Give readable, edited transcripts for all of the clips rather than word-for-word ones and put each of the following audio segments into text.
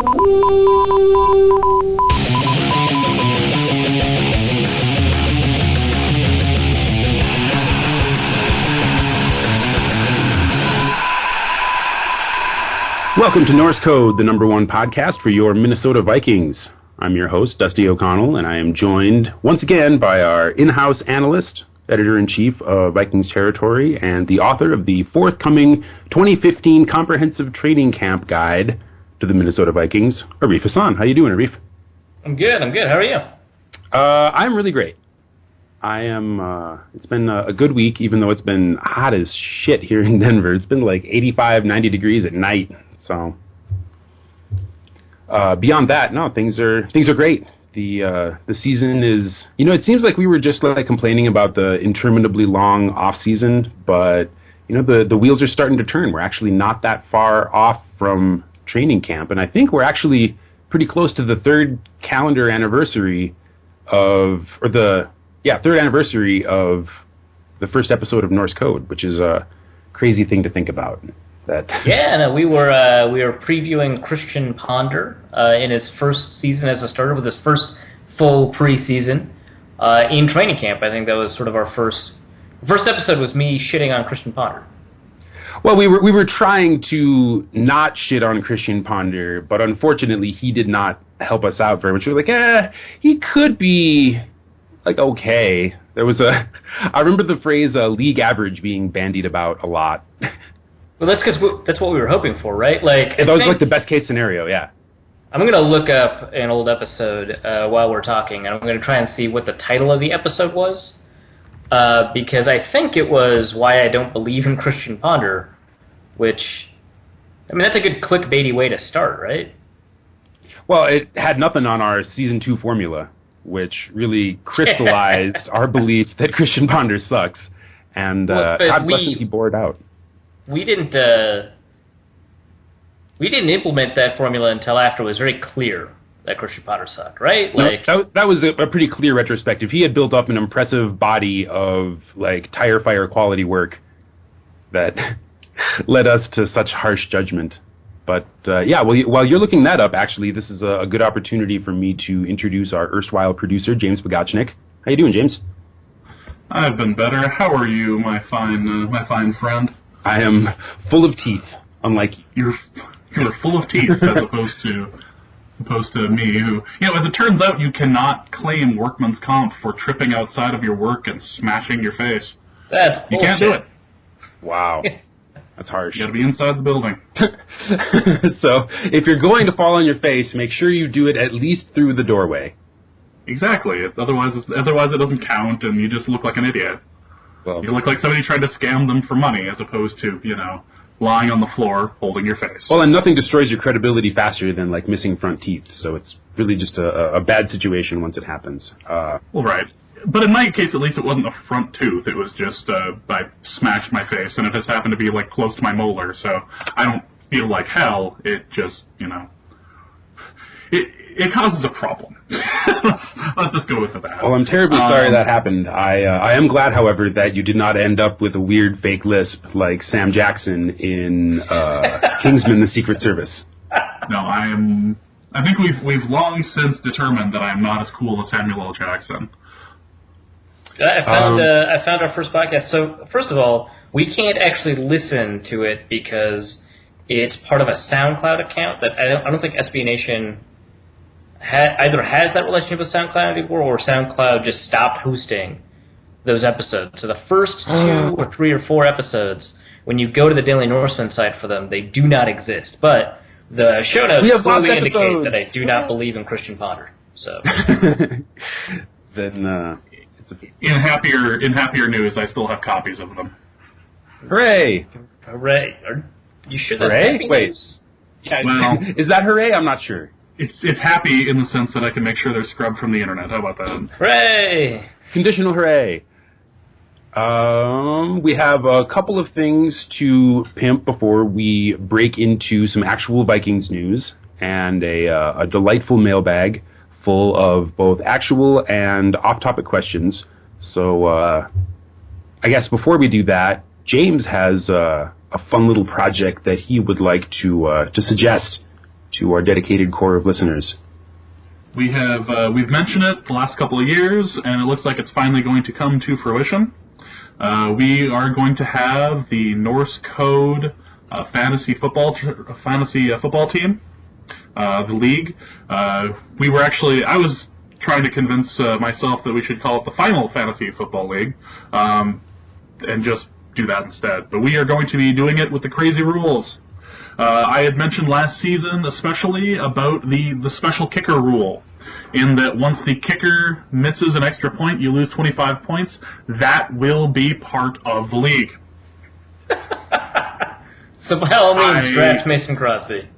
Welcome to Norse Code, the #1 podcast for your Minnesota Vikings. I'm your host, Dusty O'Connell, and I am joined once again by our in-house analyst, editor-in-chief of Vikings Territory, and the author of the forthcoming 2015 Comprehensive Training Camp Guide to the Minnesota Vikings, Arif Hassan. How you doing, Arif? I'm good. How are you? I'm really great. I am, it's been a good week, even though it's been hot as shit here in Denver. It's been like 85, 90 degrees at night. So, beyond that, no, things are great. The season is, it seems like we were just like complaining about the interminably long off season, but the wheels are starting to turn. We're actually not that far off from training camp, and I think we're actually pretty close to the third anniversary of the first episode of Norse Code, which is a crazy thing to think about. We were previewing Christian Ponder in his first season as a starter, with his first full preseason in training camp. I think that was sort of our first episode was me shitting on Christian Ponder. Well, we were trying to not shit on Christian Ponder, but unfortunately he did not help us out very much. We were like, he could be like okay. There was I remember the phrase league average being bandied about a lot. Well, that's because that's what we were hoping for, right? Like that was like the best case scenario, yeah. I'm going to look up an old episode while we're talking, and I'm going to try and see what the title of the episode was, because I think it was Why I Don't Believe in Christian Ponder, which, that's a good clickbaity way to start, right? Well, it had nothing on our Season 2 formula, which really crystallized our belief that Christian Ponder sucks, and God bless him, he bore it out. We didn't implement that formula until after it was very clear that Christian Ponder sucked, right? That was a pretty clear retrospective. He had built up an impressive body of like tire fire quality work that led us to such harsh judgment. But while you're looking that up, actually, this is a good opportunity for me to introduce our erstwhile producer, James Bogachnik. How you doing, James? I've been better. How are you, my fine friend? I am full of teeth, unlike you. You're full of teeth, as opposed to me, who, as it turns out, you cannot claim workman's comp for tripping outside of your work and smashing your face. That's bullshit. You can't do it. Wow. That's harsh. You gotta be inside the building. So, if you're going to fall on your face, make sure you do it at least through the doorway. Exactly. Otherwise it doesn't count, and you just look like an idiot. Well, you look like somebody tried to scam them for money, as opposed to, lying on the floor holding your face. Well, and nothing destroys your credibility faster than, like, missing front teeth, so it's really just a bad situation once it happens. Well, right. But in my case, at least, it wasn't a front tooth. It was just, I smashed my face, and it just happened to be, like, close to my molar, so I don't feel like hell. It just, It causes a problem. Let's just go with that. Well, I'm terribly sorry that happened. I am glad, however, that you did not end up with a weird fake lisp like Sam Jackson in Kingsman: The Secret Service. No, I think we've long since determined that I'm not as cool as Samuel L. Jackson. I found our first podcast. So, first of all, we can't actually listen to it because it's part of a SoundCloud account that I don't think SB Nation either has that relationship with SoundCloud anymore, or SoundCloud just stopped hosting those episodes. So the first 2 or 3 or 4 episodes, when you go to the Daily Norseman site for them, they do not exist. But the show notes clearly indicate that I do not believe in Christian Ponder. So then, in happier news, I still have copies of them. Hooray! Hooray! You sure that's hooray? happy Wait. news? Yeah, well, is that hooray? I'm not sure. It's happy in the sense that I can make sure they're scrubbed from the internet. How about that? Hooray! Conditional hooray. We have a couple of things to pimp before we break into some actual Vikings news and a delightful mailbag full of both actual and off-topic questions. So I guess before we do that, James has a fun little project that he would like to suggest to our dedicated core of listeners? We've mentioned it the last couple of years, and it looks like it's finally going to come to fruition. We are going to have the Norse Code fantasy football team, the league. I was trying to convince myself that we should call it the Final Fantasy Football League, and just do that instead. But we are going to be doing it with the crazy rules. I had mentioned last season especially about the special kicker rule, in that once the kicker misses an extra point, you lose 25 points. That will be part of the league. So by all means, draft Mason Crosby.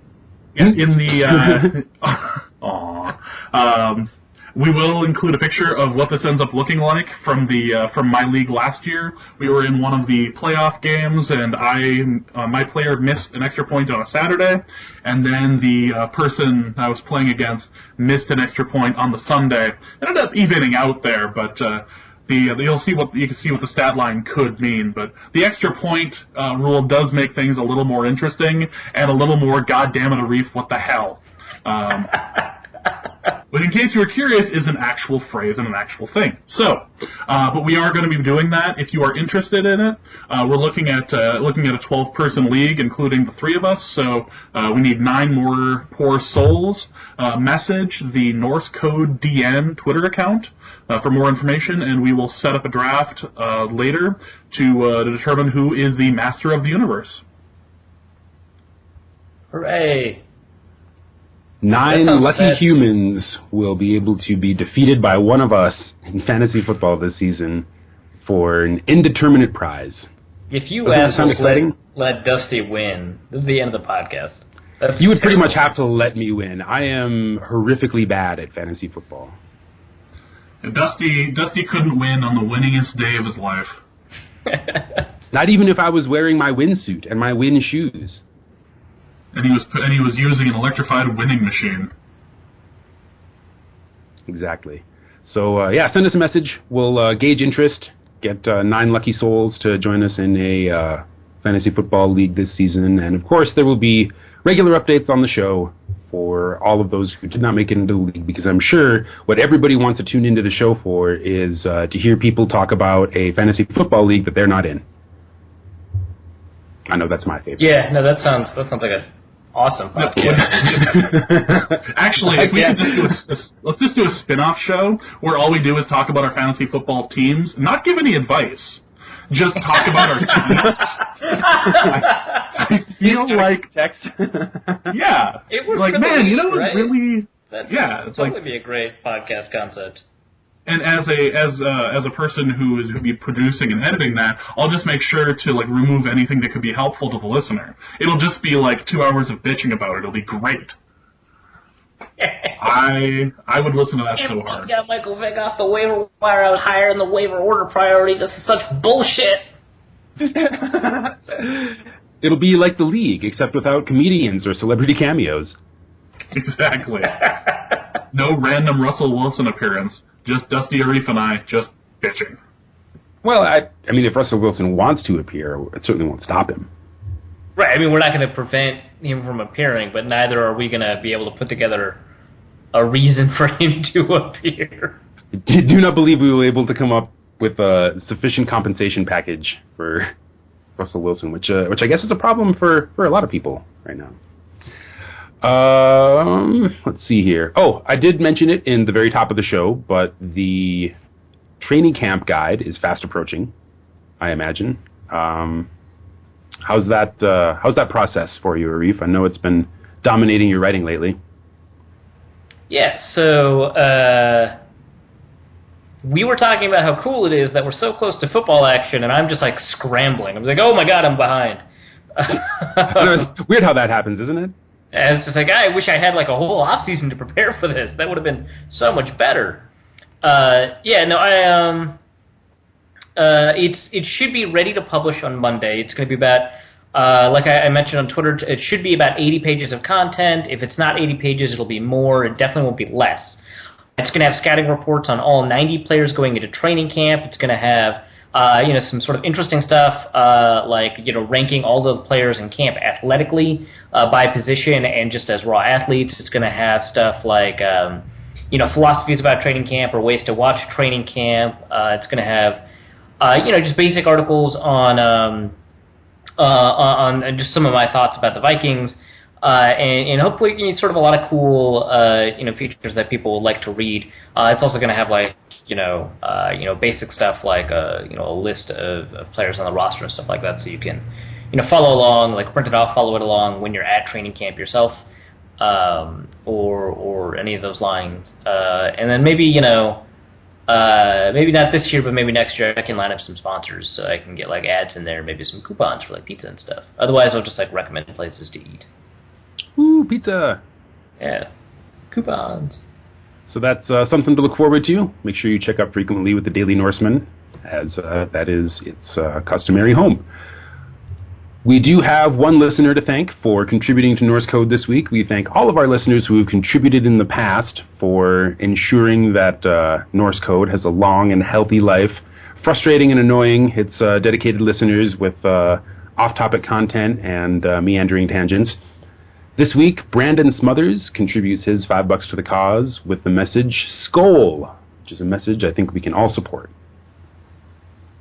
We will include a picture of what this ends up looking like from my league last year. We were in one of the playoff games, and my player missed an extra point on a Saturday, and then the person I was playing against missed an extra point on the Sunday. It ended up evening out there, but you can see what the stat line could mean. But the extra point rule does make things a little more interesting and a little more goddamn it, Arif, what the hell. But in case you were curious, is an actual phrase and an actual thing. So, but we are going to be doing that. If you are interested in it, we're looking at a 12-person league, including the three of us. So we need 9 more poor souls. Message the Norse Code DN Twitter account for more information, and we will set up a draft later to determine who is the master of the universe. Hooray! 9 lucky humans will be able to be defeated by one of us in fantasy football this season for an indeterminate prize. If you assholes let Dusty win, this is the end of the podcast. You would pretty much have to let me win. I am horrifically bad at fantasy football. And Dusty couldn't win on the winningest day of his life. Not even if I was wearing my win suit and my win shoes. And he was using an electrified winning machine. Exactly. So send us a message. We'll gauge interest. Get 9 lucky souls to join us in a fantasy football league this season, and of course there will be regular updates on the show for all of those who did not make it into the league. Because I'm sure what everybody wants to tune into the show for is to hear people talk about a fantasy football league that they're not in. I know that's my favorite. Yeah, no, that sounds like a awesome podcast. Actually, if we could let's just do a spin-off show where all we do is talk about our fantasy football teams, not give any advice, just talk about our teams. I feel like text. Yeah, it would like man, you know what right? really? That'd it's totally like be a great podcast concept. And as a person who is going to be producing and editing that, I'll just make sure to remove anything that could be helpful to the listener. It'll just be 2 hours of bitching about it. It'll be great. I would listen to that so hard. Got Michael Vick off the waiver wire. I was higher in the waiver order priority. This is such bullshit. It'll be like the league, except without comedians or celebrity cameos. Exactly. No random Russell Wilson appearance. Just Dusty Arif and I just bitching. Well, I mean, if Russell Wilson wants to appear, it certainly won't stop him. Right. I mean, we're not going to prevent him from appearing, but neither are we going to be able to put together a reason for him to appear. Do not believe we were able to come up with a sufficient compensation package for Russell Wilson, which I guess is a problem for a lot of people right now. Let's see here. Oh, I did mention it in the very top of the show, but the training camp guide is fast approaching, I imagine. How's that process for you, Arif? I know it's been dominating your writing lately. Yeah, so we were talking about how cool it is that we're so close to football action, and I'm just scrambling. I'm oh my god, I'm behind. It's weird how that happens, isn't it? And it's just I wish I had a whole off season to prepare for this. That would have been so much better. It should be ready to publish on Monday. It's going to be about, like I mentioned on Twitter, it should be about 80 pages of content. If it's not 80 pages, it'll be more. It definitely won't be less. It's going to have scouting reports on all 90 players going into training camp. It's going to have Some sort of interesting stuff, like, ranking all the players in camp athletically, by position and just as raw athletes. It's going to have stuff like, philosophies about training camp or ways to watch training camp. It's going to have, just basic articles on just some of my thoughts about the Vikings, and hopefully sort of a lot of cool, features that people would like to read. It's also going to have like, basic stuff like, a list of players on the roster and stuff like that, so you can, follow along, like print it off, follow it along when you're at training camp yourself, or any of those lines. And then maybe, maybe not this year, but maybe next year I can line up some sponsors so I can get like ads in there, maybe some coupons for like pizza and stuff. Otherwise, I'll just like recommend places to eat. Ooh, pizza! Yeah, coupons. So that's something to look forward to. Make sure you check out frequently with the Daily Norseman, as that is its customary home. We do have one listener to thank for contributing to Norse Code this week. We thank all of our listeners who have contributed in the past for ensuring that Norse Code has a long and healthy life. Frustrating and annoying, it's dedicated listeners with off-topic content and meandering tangents. This week, Brandon Smothers contributes his $5 to the cause with the message Skål, which is a message I think we can all support.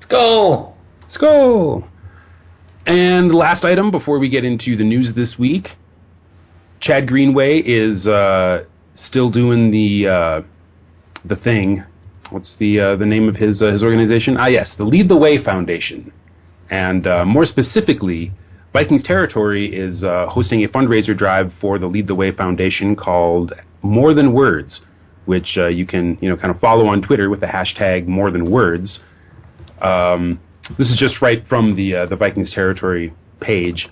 Skål! Skål! And the last item before we get into the news this week, Chad Greenway is still doing the thing. What's the name of his organization? Yes, the Lead the Way Foundation. And more specifically, Vikings Territory is hosting a fundraiser drive for the Lead the Way Foundation called More Than Words, which you can kind of follow on Twitter with the hashtag More Than Words. This is just right from the Vikings Territory page.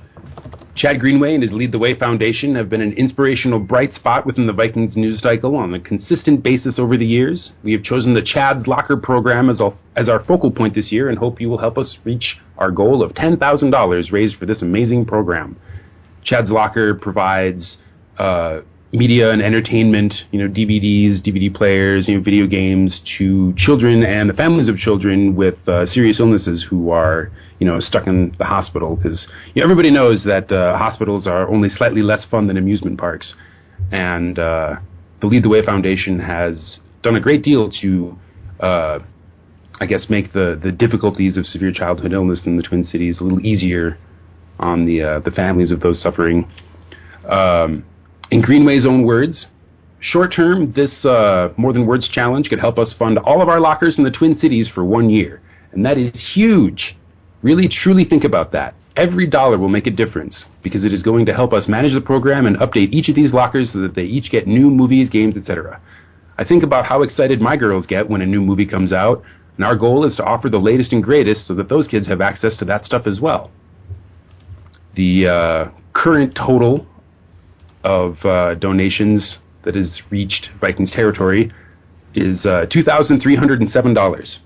Chad Greenway and his Lead the Way Foundation have been an inspirational bright spot within the Vikings news cycle on a consistent basis over the years. We have chosen the Chad's Locker program as our focal point this year and hope you will help us reach our goal of $10,000 raised for this amazing program. Chad's Locker provides media and entertainment, DVDs, DVD players, video games to children and the families of children with serious illnesses who are, stuck in the hospital. Because everybody knows that hospitals are only slightly less fun than amusement parks. And the Lead the Way Foundation has done a great deal to, make the difficulties of severe childhood illness in the Twin Cities a little easier on the families of those suffering. In Greenway's own words, short term, this More Than Words challenge could help us fund all of our lockers in the Twin Cities for 1 year. And that is huge. Really, truly think about that. Every dollar will make a difference because it is going to help us manage the program and update each of these lockers so that they each get new movies, games, etc. I think about how excited my girls get when a new movie comes out, and our goal is to offer the latest and greatest so that those kids have access to that stuff as well. The current total of donations that has reached Vikings Territory is $2,307.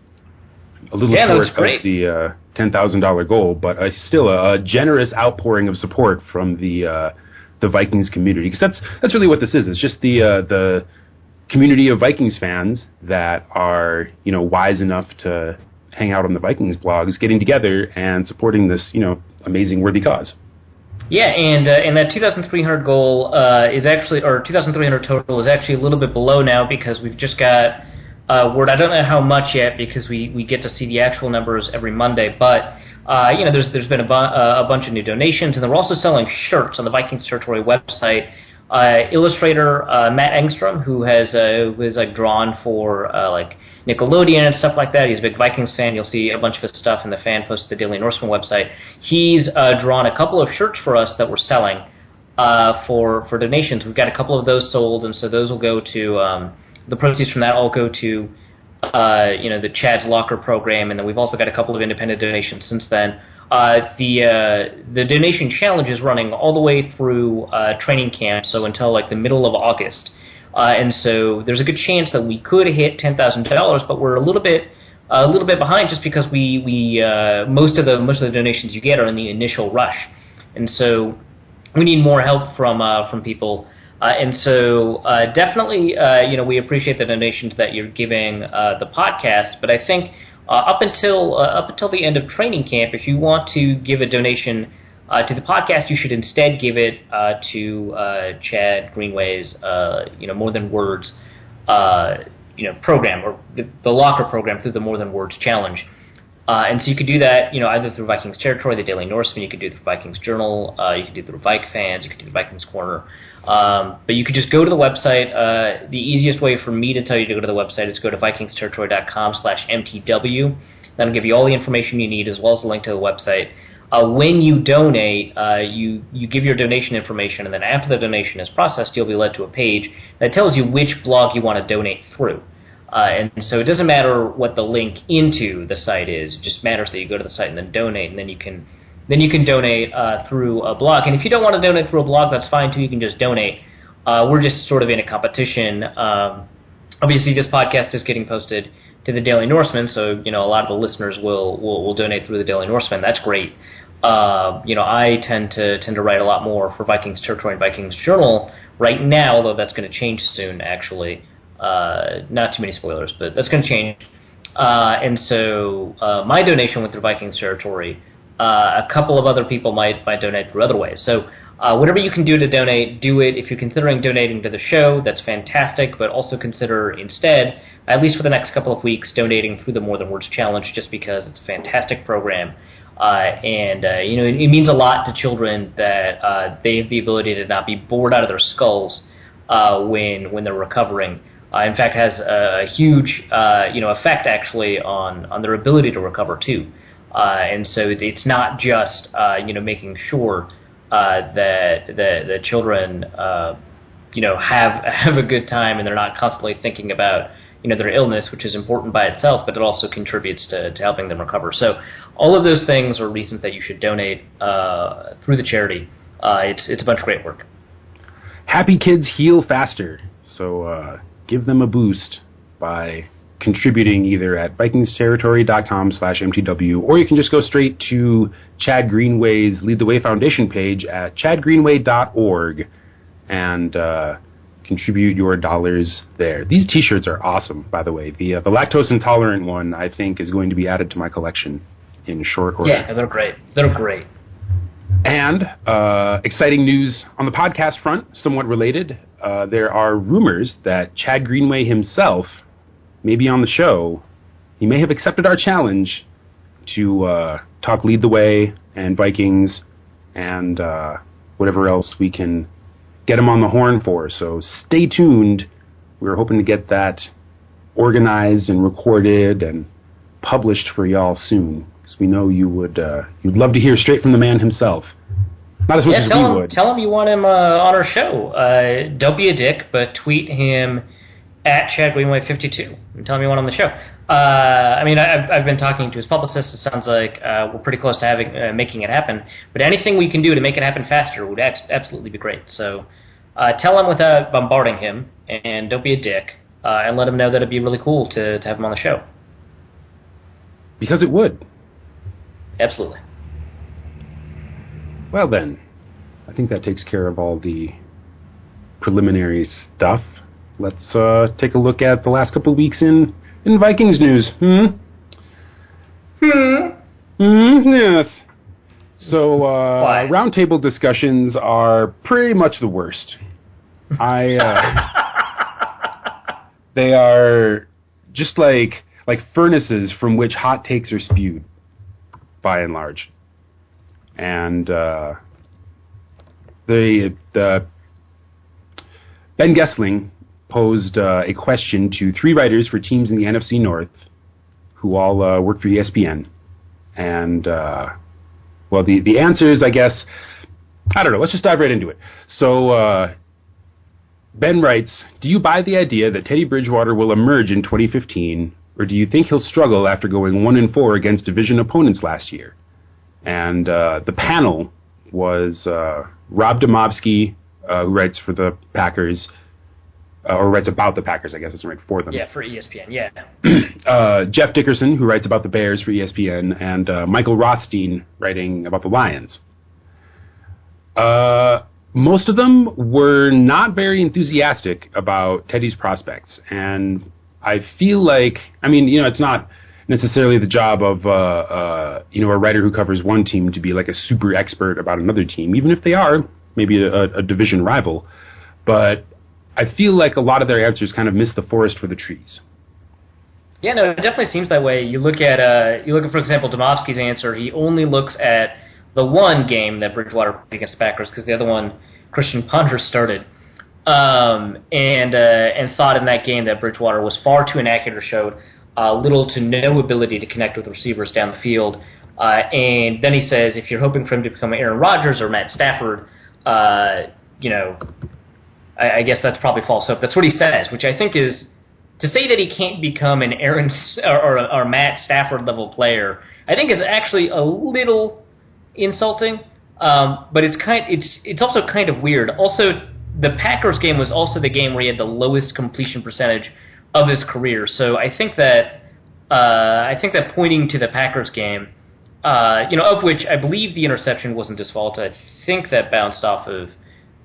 A little short of the $10,000 goal, but still a generous outpouring of support from the Vikings community. Because that's really what this is. It's just the community of Vikings fans that are wise enough to hang out on the Vikings blogs, getting together and supporting this amazing worthy cause. Yeah, and that 2,300 goal is actually, or 2,300 total is actually a little bit below now because we've just got word. I don't know how much yet because we get to see the actual numbers every Monday, but there's been a bunch of new donations, and they're also selling shirts on the Vikings Territory website. Illustrator Matt Engstrom, who has drawn for Nickelodeon and stuff like that. He's a big Vikings fan. You'll see a bunch of his stuff in the fan post at the Daily Norseman website. He's drawn a couple of shirts for us that we're selling for donations. We've got a couple of those sold, and so those will go to the proceeds from that all go to the Chad's Locker program, and then we've also got a couple of independent donations since then. The donation challenge is running all the way through training camp, so until the middle of August. And so there's a good chance that we could hit $10,000, but we're a little bit behind just because we most of the donations you get are in the initial rush, and so we need more help from people. And so definitely we appreciate the donations that you're giving the podcast, but I think Up until the end of training camp, if you want to give a donation to the podcast, you should instead give it to Chad Greenway's More Than Words program, or the Locker program through the More Than Words Challenge. And so you could do that, either through Vikings Territory, the Daily Norseman, you could do it through Vikings Journal, you could do it through Vike Fans, you could do it through Vikings Corner. But you could just go to the website. The easiest way for me to tell you to go to the website is go to vikingsterritory.com/mtw. That'll give you all the information you need, as well as a link to the website. When you donate, you give your donation information, and then after the donation is processed, you'll be led to a page that tells you which blog you want to donate through. And so it doesn't matter what the link into the site is; it just matters that you go to the site and then donate, and then you can donate through a blog. And if you don't want to donate through a blog, that's fine too. You can just donate. We're just sort of in a competition. Obviously, this podcast is getting posted to the Daily Norseman, so a lot of the listeners will donate through the Daily Norseman. That's great. I tend to write a lot more for Vikings Territory and Vikings Journal right now, although that's going to change soon, actually. Not too many spoilers, but that's going to change. And so my donation went through Vikings Territory. A couple of other people might donate through other ways. So whatever you can do to donate, do it. If you're considering donating to the show, that's fantastic, but also consider instead, at least for the next couple of weeks, donating through the More Than Words Challenge, just because it's a fantastic program. It means a lot to children that they have the ability to not be bored out of their skulls when they're recovering. In fact, has a huge effect actually on their ability to recover too. And so it's not just making sure that the children have a good time and they're not constantly thinking about their illness, which is important by itself, but it also contributes to helping them recover. So all of those things are reasons that you should donate through the charity. It's a bunch of great work. Happy kids heal faster. So give them a boost by contributing either at vikingsterritory.com/mtw, or you can just go straight to Chad Greenway's Lead the Way Foundation page at chadgreenway.org and contribute your dollars there. These T-shirts are awesome, by the way. The lactose intolerant one, I think, is going to be added to my collection in short order. Yeah, they're great. They're great. And exciting news on the podcast front, somewhat related. There are rumors that Chad Greenway himself may be on the show. He may have accepted our challenge to talk Lead the Way and Vikings and whatever else we can get him on the horn for. So stay tuned. We're hoping to get that organized and recorded and published for y'all soon, because we know you'd love to hear straight from the man himself. Not as much as we would. Tell him you want him on our show. Don't be a dick, but tweet him at ChadGreenway52 and tell him you want him on the show. I've been talking to his publicist. It sounds like we're pretty close to making it happen. But anything we can do to make it happen faster would absolutely be great. So tell him without bombarding him, and don't be a dick, and let him know that it'd be really cool to have him on the show. Because it would. Absolutely. Well then, I think that takes care of all the preliminary stuff. Let's take a look at the last couple of weeks in Vikings news. Yes. So, roundtable discussions are pretty much the worst. They are just like furnaces from which hot takes are spewed, by and large. And Ben Gessling posed a question to 3 writers for teams in the NFC North who all work for ESPN. And, the answers, I guess, I don't know. Let's just dive right into it. So Ben writes, do you buy the idea that Teddy Bridgewater will emerge in 2015, or do you think he'll struggle after going 1-4 against division opponents last year? And the panel was Rob Domofsky, who writes for the Packers, or writes about the Packers, I guess, doesn't write for them. Yeah, for ESPN, yeah. Jeff Dickerson, who writes about the Bears for ESPN, and Michael Rothstein, writing about the Lions. Most of them were not very enthusiastic about Teddy's prospects, and I feel like, it's not necessarily the job of a writer who covers one team to be like a super expert about another team, even if they are maybe a division rival. But I feel like a lot of their answers kind of miss the forest for the trees. Yeah, no, it definitely seems that way. You look at, for example, Domofsky's answer. He only looks at the one game that Bridgewater played against the Packers, because the other one, Christian Ponder started, and thought in that game that Bridgewater was far too inaccurate or showed little to no ability to connect with receivers down the field. And then he says, if you're hoping for him to become Aaron Rodgers or Matt Stafford, I guess that's probably false hope. That's what he says, which I think is, to say that he can't become an Aaron or Matt Stafford level player, I think is actually a little insulting. But it's also kind of weird. Also, the Packers game was also the game where he had the lowest completion percentage of his career. So I think that pointing to the Packers game, of which I believe the interception wasn't his fault. I think that bounced off of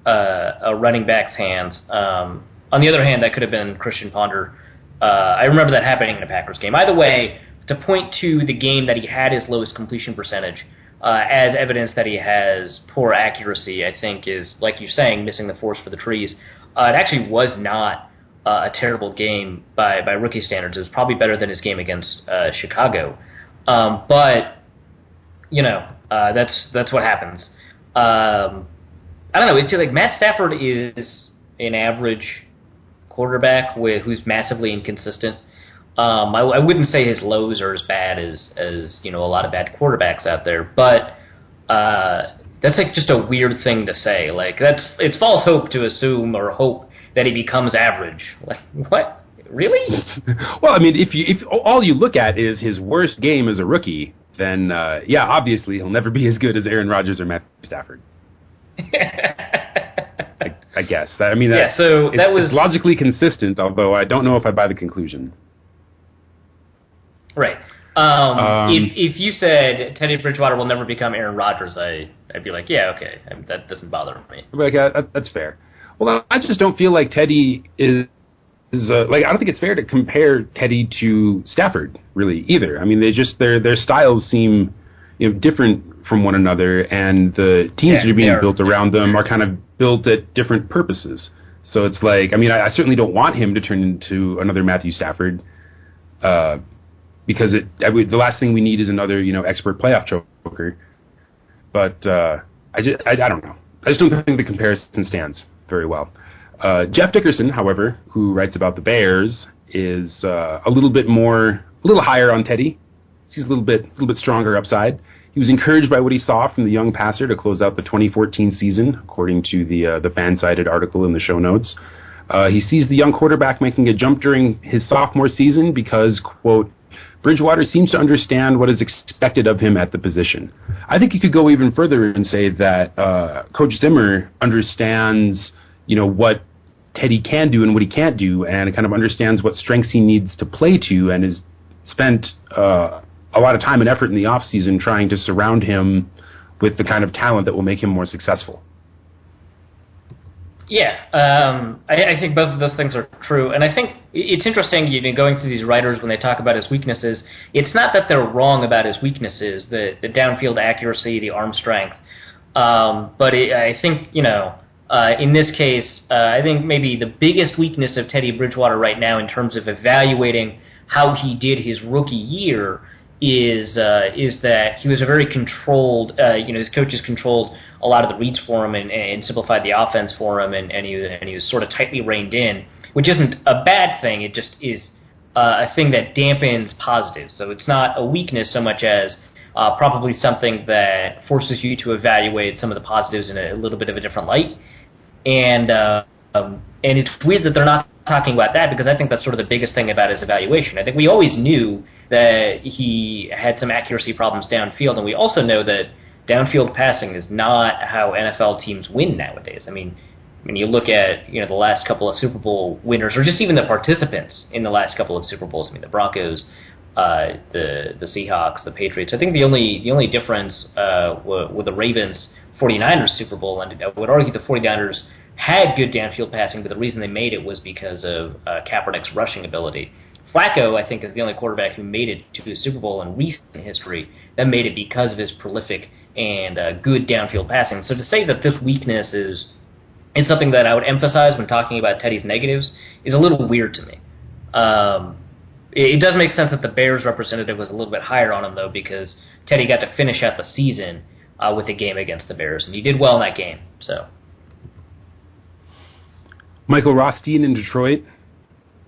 a running back's hands. On the other hand, that could have been Christian Ponder. I remember that happening in a Packers game. Either way, to point to the game that he had his lowest completion percentage as evidence that he has poor accuracy, I think is, like you're saying, missing the forest for the trees. It actually was not a terrible game by rookie standards. It was probably better than his game against Chicago. But, that's what happens. I don't know. It's just like Matt Stafford is an average quarterback who's massively inconsistent. I wouldn't say his lows are as bad as a lot of bad quarterbacks out there, but that's like just a weird thing to say. Like it's false hope to assume or hope that he becomes average. Like what? Really? Well, I mean, if all you look at is his worst game as a rookie, then obviously he'll never be as good as Aaron Rodgers or Matt Stafford. I guess. It's logically consistent, although I don't know if I buy the conclusion. Right. If you said Teddy Bridgewater will never become Aaron Rodgers, I'd be like, yeah, okay, that doesn't bother me. That's fair. Well, I just don't feel like Teddy is I don't think it's fair to compare Teddy to Stafford really either. I mean, their styles seem different from one another, and the teams that are being built around them are kind of built at different purposes. So it's like, I mean, I certainly don't want him to turn into another Matthew Stafford, because the last thing we need is another expert playoff choker. But I don't know. I just don't think the comparison stands very well. Jeff Dickerson, however, who writes about the Bears, is a little higher on Teddy. He's a little bit stronger upside. He was encouraged by what he saw from the young passer to close out the 2014 season, according to the fan-sided article in the show notes. He sees the young quarterback making a jump during his sophomore season because, quote, Bridgewater seems to understand what is expected of him at the position. I think you could go even further and say that Coach Zimmer understands, what Teddy can do and what he can't do, and kind of understands what strengths he needs to play to, and has spent a lot of time and effort in the offseason trying to surround him with the kind of talent that will make him more successful. Yeah, I think both of those things are true, and I think it's interesting, going through these writers when they talk about his weaknesses. It's not that they're wrong about his weaknesses, the downfield accuracy, the arm strength, but I think, in this case, I think maybe the biggest weakness of Teddy Bridgewater right now in terms of evaluating how he did his rookie year is that he was a very controlled, his coaches controlled a lot of the reads for him and simplified the offense for him, and he was sort of tightly reined in, which isn't a bad thing. It just is a thing that dampens positives. So it's not a weakness so much as probably something that forces you to evaluate some of the positives in a little bit of a different light. And it's weird that they're not talking about that, because I think that's sort of the biggest thing about his evaluation. I think we always knew that he had some accuracy problems downfield, and we also know that downfield passing is not how NFL teams win nowadays. I mean, when you look at the last couple of Super Bowl winners, or just even the participants in the last couple of Super Bowls. I mean, the Broncos, the Seahawks, the Patriots. I think the only difference with the Ravens 49ers Super Bowl, and I would argue the 49ers had good downfield passing, but the reason they made it was because of Kaepernick's rushing ability. Flacco, I think, is the only quarterback who made it to the Super Bowl in recent history that made it because of his prolific and good downfield passing. So to say that this weakness is something that I would emphasize when talking about Teddy's negatives is a little weird to me. It does make sense that the Bears representative was a little bit higher on him, though, because Teddy got to finish out the season with a game against the Bears, and he did well in that game. So, Michael Rothstein in Detroit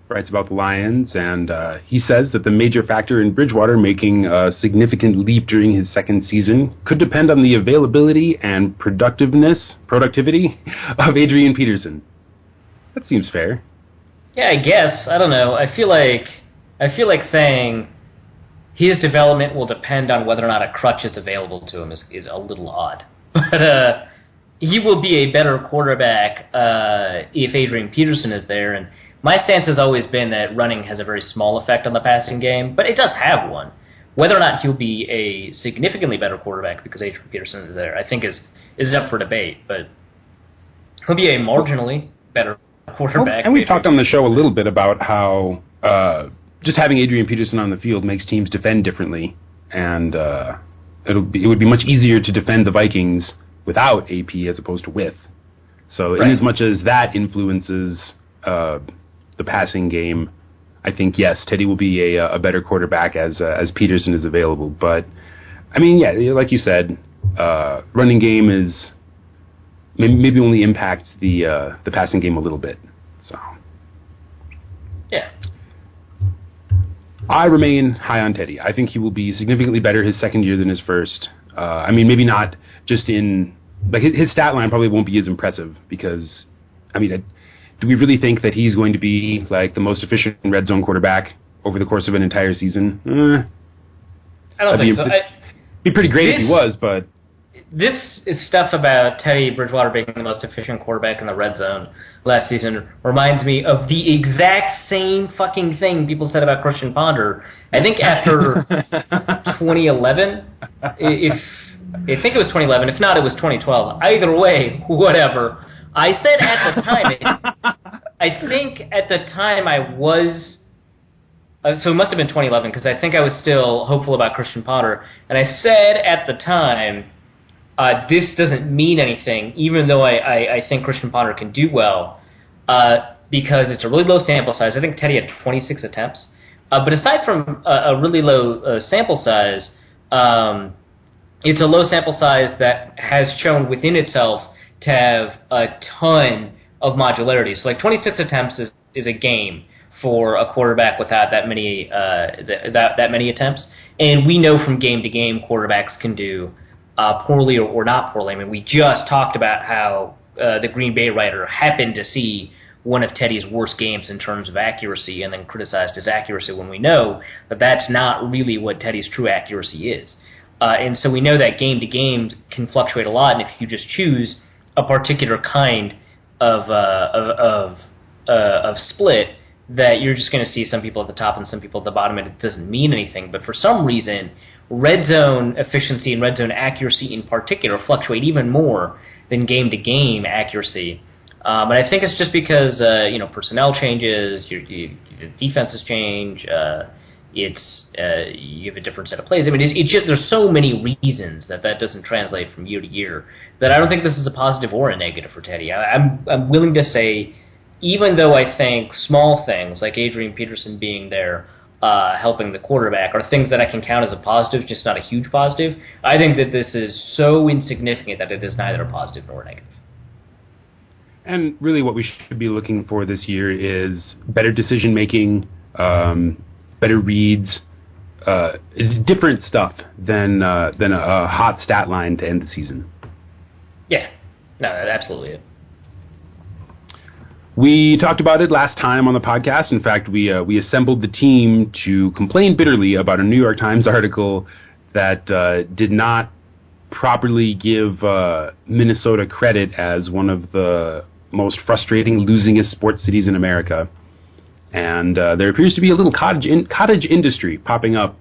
writes about the Lions, and he says that the major factor in Bridgewater making a significant leap during his second season could depend on the availability and productivity of Adrian Peterson. That seems fair. Yeah, I guess. I don't know. I feel like saying his development will depend on whether or not a crutch is available to him is a little odd. But he will be a better quarterback if Adrian Peterson is there, and my stance has always been that running has a very small effect on the passing game, but it does have one. Whether or not he'll be a significantly better quarterback because Adrian Peterson is there, I think is up for debate, but he'll be a marginally better quarterback. And we talked on the show a little bit about how just having Adrian Peterson on the field makes teams defend differently, and it would be much easier to defend the Vikings without AP as opposed to with. So right. In as much as that influences the passing game, I think, yes, Teddy will be a better quarterback as Peterson is available. But, I mean, yeah, like you said, running game is maybe only impacts the passing game a little bit. So, yeah. I remain high on Teddy. I think he will be significantly better his second year than his first. I mean, maybe not just in... Like, his stat line probably won't be as impressive because, I mean... Do we really think that he's going to be like the most efficient red zone quarterback over the course of an entire season? I don't think so. It'd be pretty great if he was, but... This is stuff about Teddy Bridgewater being the most efficient quarterback in the red zone last season reminds me of the exact same fucking thing people said about Christian Ponder. I think after 2011, I think it was 2011. If not, it was 2012. Either way, whatever. I said at the time, I think at the time I was, so it must have been 2011 because I think I was still hopeful about Christian Ponder, and I said at the time, this doesn't mean anything, even though I think Christian Ponder can do well, because it's a really low sample size. I think Teddy had 26 attempts. But aside from a really low sample size, it's a low sample size that has shown within itself to have a ton of modularity. So like 26 attempts is a game for a quarterback without that many that many attempts. And we know from game to game quarterbacks can do poorly or not poorly. I mean, we just talked about how the Green Bay writer happened to see one of Teddy's worst games in terms of accuracy and then criticized his accuracy when we know that that's not really what Teddy's true accuracy is. And so we know that game to game can fluctuate a lot, and if you just choose a particular kind of split, that you're just going to see some people at the top and some people at the bottom, and it doesn't mean anything. But for some reason, red zone efficiency and red zone accuracy in particular fluctuate even more than game-to-game accuracy. But I think it's just because personnel changes, your defenses change. You have a different set of plays. I mean, it's just there's so many reasons that doesn't translate from year to year that I don't think this is a positive or a negative for Teddy. I'm willing to say, even though I think small things like Adrian Peterson being there, helping the quarterback, are things that I can count as a positive, just not a huge positive. I think that this is so insignificant that it is neither a positive nor a negative. And really, what we should be looking for this year is better decision making. Better reads, it's different stuff than a hot stat line to end the season. Yeah, no, absolutely it. We talked about it last time on the podcast. In fact, we assembled the team to complain bitterly about a New York Times article that did not properly give Minnesota credit as one of the most frustrating, losingest sports cities in America. And there appears to be a little cottage industry popping up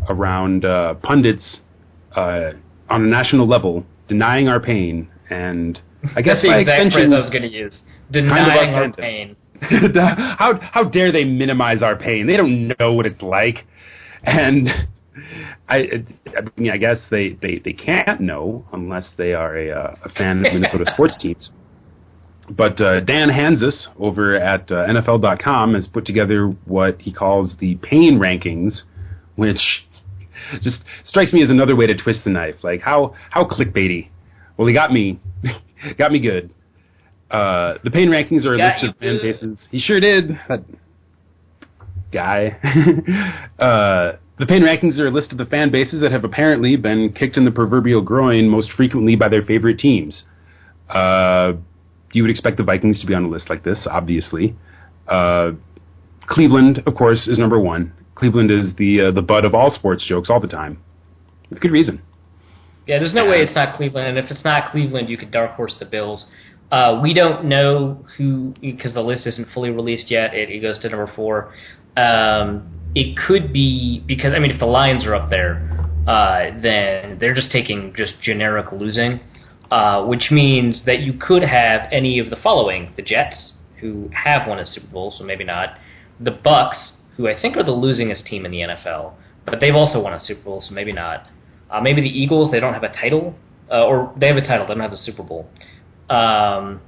around pundits on a national level, denying our pain, and I guess that's the by exact extension, phrase I was going to use. Denying our pain. How dare they minimize our pain? They don't know what it's like, and I mean, I guess they can't know unless they are a fan of Minnesota sports teams. But Dan Hansis over at NFL.com has put together what he calls the pain rankings, which just strikes me as another way to twist the knife. Like, how clickbaity. Well, he got me. Got me good. The pain rankings are a list of fan bases. He sure did. That guy. The pain rankings are a list of the fan bases that have apparently been kicked in the proverbial groin most frequently by their favorite teams. You would expect the Vikings to be on a list like this, obviously. Cleveland, of course, is number one. Cleveland is the butt of all sports jokes all the time. With good reason. Yeah, there's no way it's not Cleveland, and if it's not Cleveland, you could dark horse the Bills. We don't know who, because the list isn't fully released yet. It goes to number 4. It could be, because, I mean, if the Lions are up there, then they're just taking just generic losing. Which means that you could have any of the following: the Jets, who have won a Super Bowl, so maybe not; the Bucks, who I think are the losingest team in the NFL, but they've also won a Super Bowl, so maybe not; maybe the Eagles, they don't have a title, or they have a title, they don't have a Super Bowl. And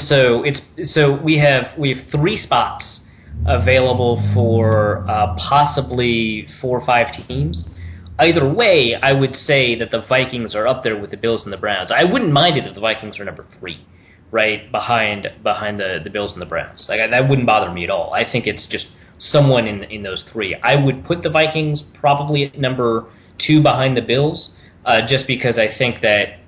so we have 3 spots available for possibly 4 or 5 teams. Either way, I would say that the Vikings are up there with the Bills and the Browns. I wouldn't mind it if the Vikings are number 3, right, behind the Bills and the Browns. Like, that wouldn't bother me at all. I think it's just someone in those 3. I would put the Vikings probably at number 2 behind the Bills, just because I think that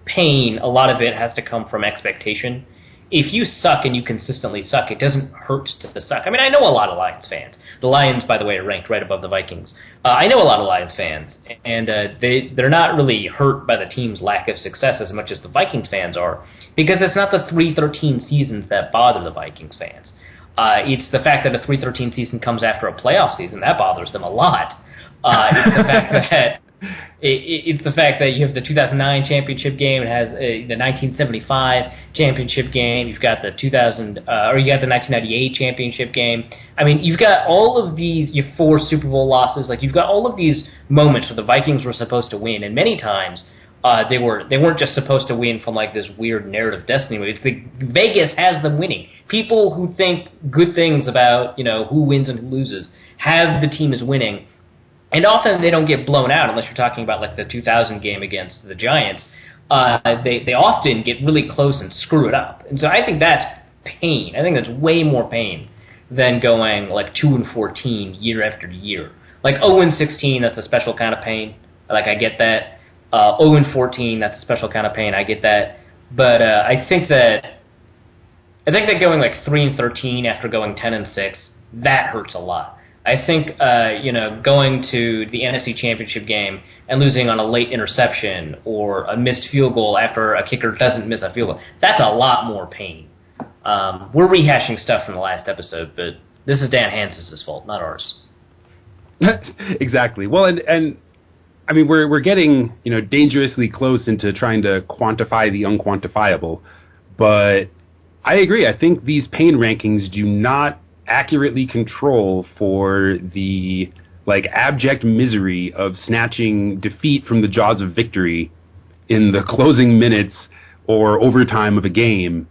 pain, a lot of it has to come from expectation. If you suck and you consistently suck, it doesn't hurt to suck. I mean, I know a lot of Lions fans. The Lions, by the way, are ranked right above the Vikings. I know a lot of Lions fans, and they're not really hurt by the team's lack of success as much as the Vikings fans are, because it's not the 3-13 seasons that bother the Vikings fans. It's the fact that a 3-13 season comes after a playoff season. That bothers them a lot. It's the fact that it's the fact that you have the 2009 championship game. It has the 1975 championship game. You've got the 1998 championship game. I mean, you've got all of these. You have 4 Super Bowl losses. Like, you've got all of these moments where the Vikings were supposed to win, and many times they weren't just supposed to win from like this weird narrative destiny movie. Vegas has them winning. People who think good things about who wins and who loses have the team as winning. And often they don't get blown out unless you're talking about like the 2000 game against the Giants. They often get really close and screw it up. And so I think that's pain. I think that's way more pain than going like 2-14 year after year. Like 0-16, that's a special kind of pain. Like, I get that. 0-14, that's a special kind of pain. I get that. But I think that going like 3-13 after going 10-6, that hurts a lot. I think, going to the NFC Championship game and losing on a late interception or a missed field goal after a kicker doesn't miss a field goal, that's a lot more pain. We're rehashing stuff from the last episode, but this is Dan Hansis' fault, not ours. Exactly. Well, and I mean, we're getting dangerously close into trying to quantify the unquantifiable, but I agree. I think these pain rankings do not accurately control for the abject misery of snatching defeat from the jaws of victory in the closing minutes or overtime of a game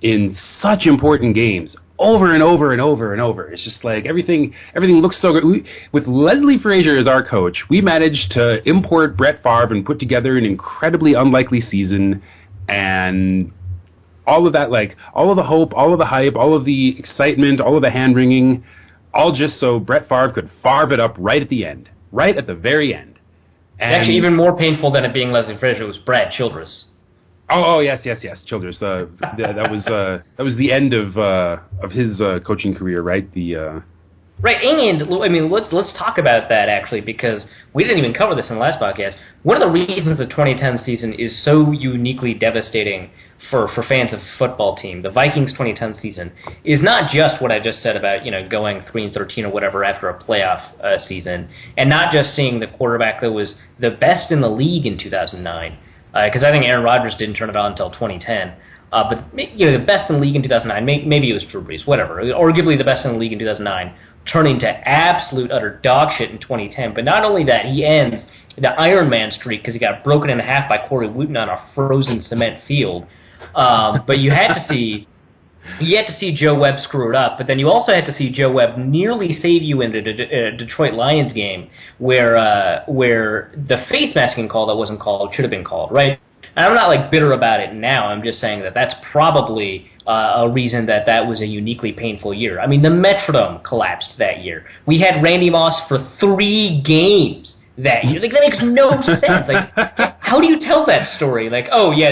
in such important games over and over and over and over. It's just like everything looks so good. With Leslie Frazier as our coach, we managed to import Brett Favre and put together an incredibly unlikely season, and all of that, all of the hope, all of the hype, all of the excitement, all of the hand-wringing, all just so Brett Favre could Favre it up right at the end, right at the very end. And actually, even more painful than it being Leslie Frazier was Brad Childress. Oh, yes, Childress. That was the end of his coaching career, right? Right, and I mean, let's talk about that actually, because we didn't even cover this in the last podcast. One of the reasons the 2010 season is so uniquely devastating for fans of a football team, the Vikings 2010 season, is not just what I just said about going 3-13 or whatever after a playoff season, and not just seeing the quarterback that was the best in the league in 2009, because I think Aaron Rodgers didn't turn it on until 2010. But the best in the league in 2009, maybe it was Drew Brees, whatever. Arguably the best in the league in 2009, turning to absolute utter dog shit in 2010. But not only that, he ends the Iron Man streak because he got broken in half by Corey Wooten on a frozen cement field. But you had to see Joe Webb screw it up, but then you also had to see Joe Webb nearly save you in the Detroit Lions game where the face masking call that wasn't called should have been called, right? And I'm not bitter about it now. I'm just saying that that's probably a reason that was a uniquely painful year. I mean, the Metrodome collapsed that year. We had Randy Moss for 3 games that year. That makes no sense. How do you tell that story? And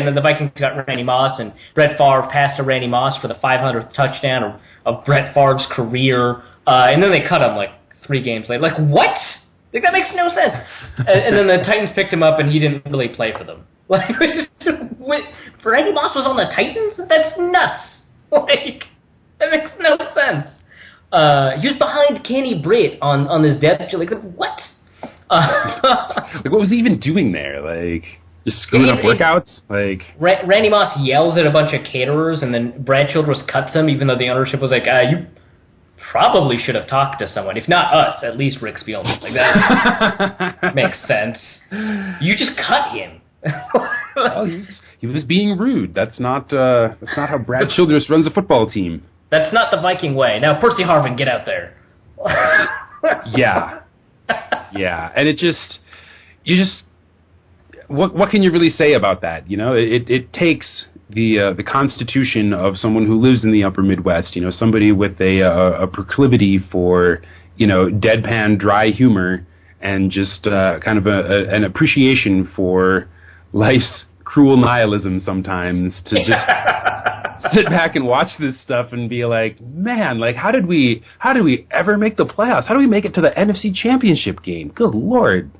then the Vikings got Randy Moss, and Brett Favre passed to Randy Moss for the 500th touchdown of Brett Favre's career, and then they cut him 3 games later. What? That makes no sense. And then the Titans picked him up, and he didn't really play for them. Randy Moss was on the Titans? That's nuts. That makes no sense. He was behind Kenny Britt on this depth. What? What was he even doing there? Just screwing up workouts? Randy Moss yells at a bunch of caterers, and then Brad Childress cuts him, even though the ownership was you probably should have talked to someone. If not us, at least Rick Spielman. That makes sense. You just cut him. Well, he was being rude. That's not how Brad Childress runs a football team. That's not the Viking way. Now, Percy Harvin, get out there. Yeah, and what can you really say about that? It takes the constitution of someone who lives in the upper Midwest. Somebody with a proclivity for deadpan, dry humor, and just kind of an appreciation for life's cruel nihilism sometimes to just sit back and watch this stuff and be man, how did we ever make the playoffs? How do we make it to the NFC Championship game? Good Lord.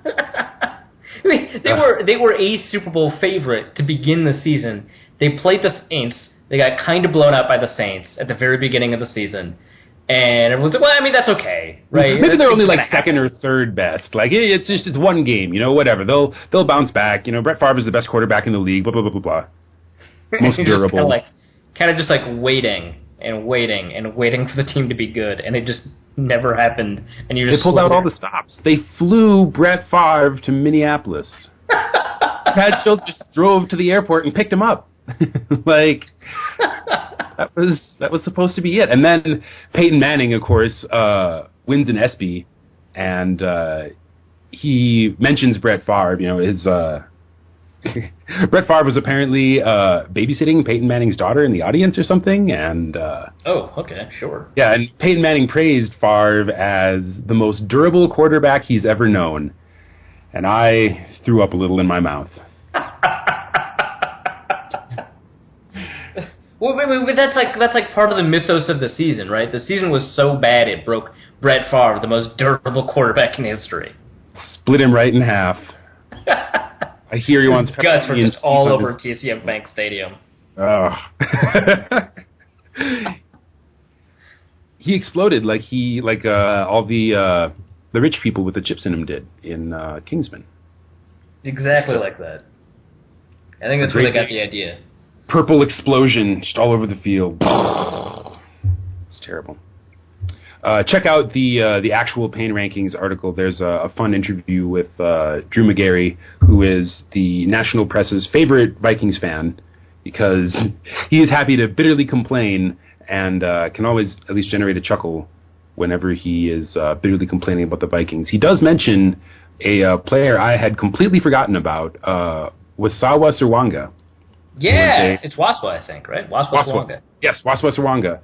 I mean, they were a Super Bowl favorite to begin the season. They played the Saints. They got kind of blown out by the Saints at the very beginning of the season. And everyone's like, well, I mean, that's okay, right? Maybe they're only second or third best. It's one game, whatever. They'll bounce back. Brett Favre is the best quarterback in the league. Blah blah blah blah blah. Most durable. Kind of just waiting and waiting and waiting for the team to be good, and it just never happened. And they pulled out all the stops. They flew Brett Favre to Minneapolis. Brad Childress drove to the airport and picked him up. That was supposed to be it. And then Peyton Manning, of course, wins an ESPY, and he mentions Brett Favre. His Brett Favre was apparently babysitting Peyton Manning's daughter in the audience or something, and oh, okay, sure. Yeah, and Peyton Manning praised Favre as the most durable quarterback he's ever known, and I threw up a little in my mouth. Well, but that's part of the mythos of the season, right? The season was so bad it broke Brett Favre, the most durable quarterback in history. Split him right in half. I hear he wants guts were just all over TCF Bank Stadium. Oh. He exploded like all the rich people with the chips in him did in Kingsman. Exactly like that. I think that's where they got the idea. Purple explosion just all over the field. It's terrible. Check out the actual Pain Rankings article. There's a fun interview with Drew McGarry, who is the national press's favorite Vikings fan, because he is happy to bitterly complain and can always at least generate a chuckle whenever he is bitterly complaining about the Vikings. He does mention a player I had completely forgotten about, Wasawa Sirwanga. Yeah, it's Waswa, I think, right? Waswa Sirwanga. Yes, Waswa Sirwanga.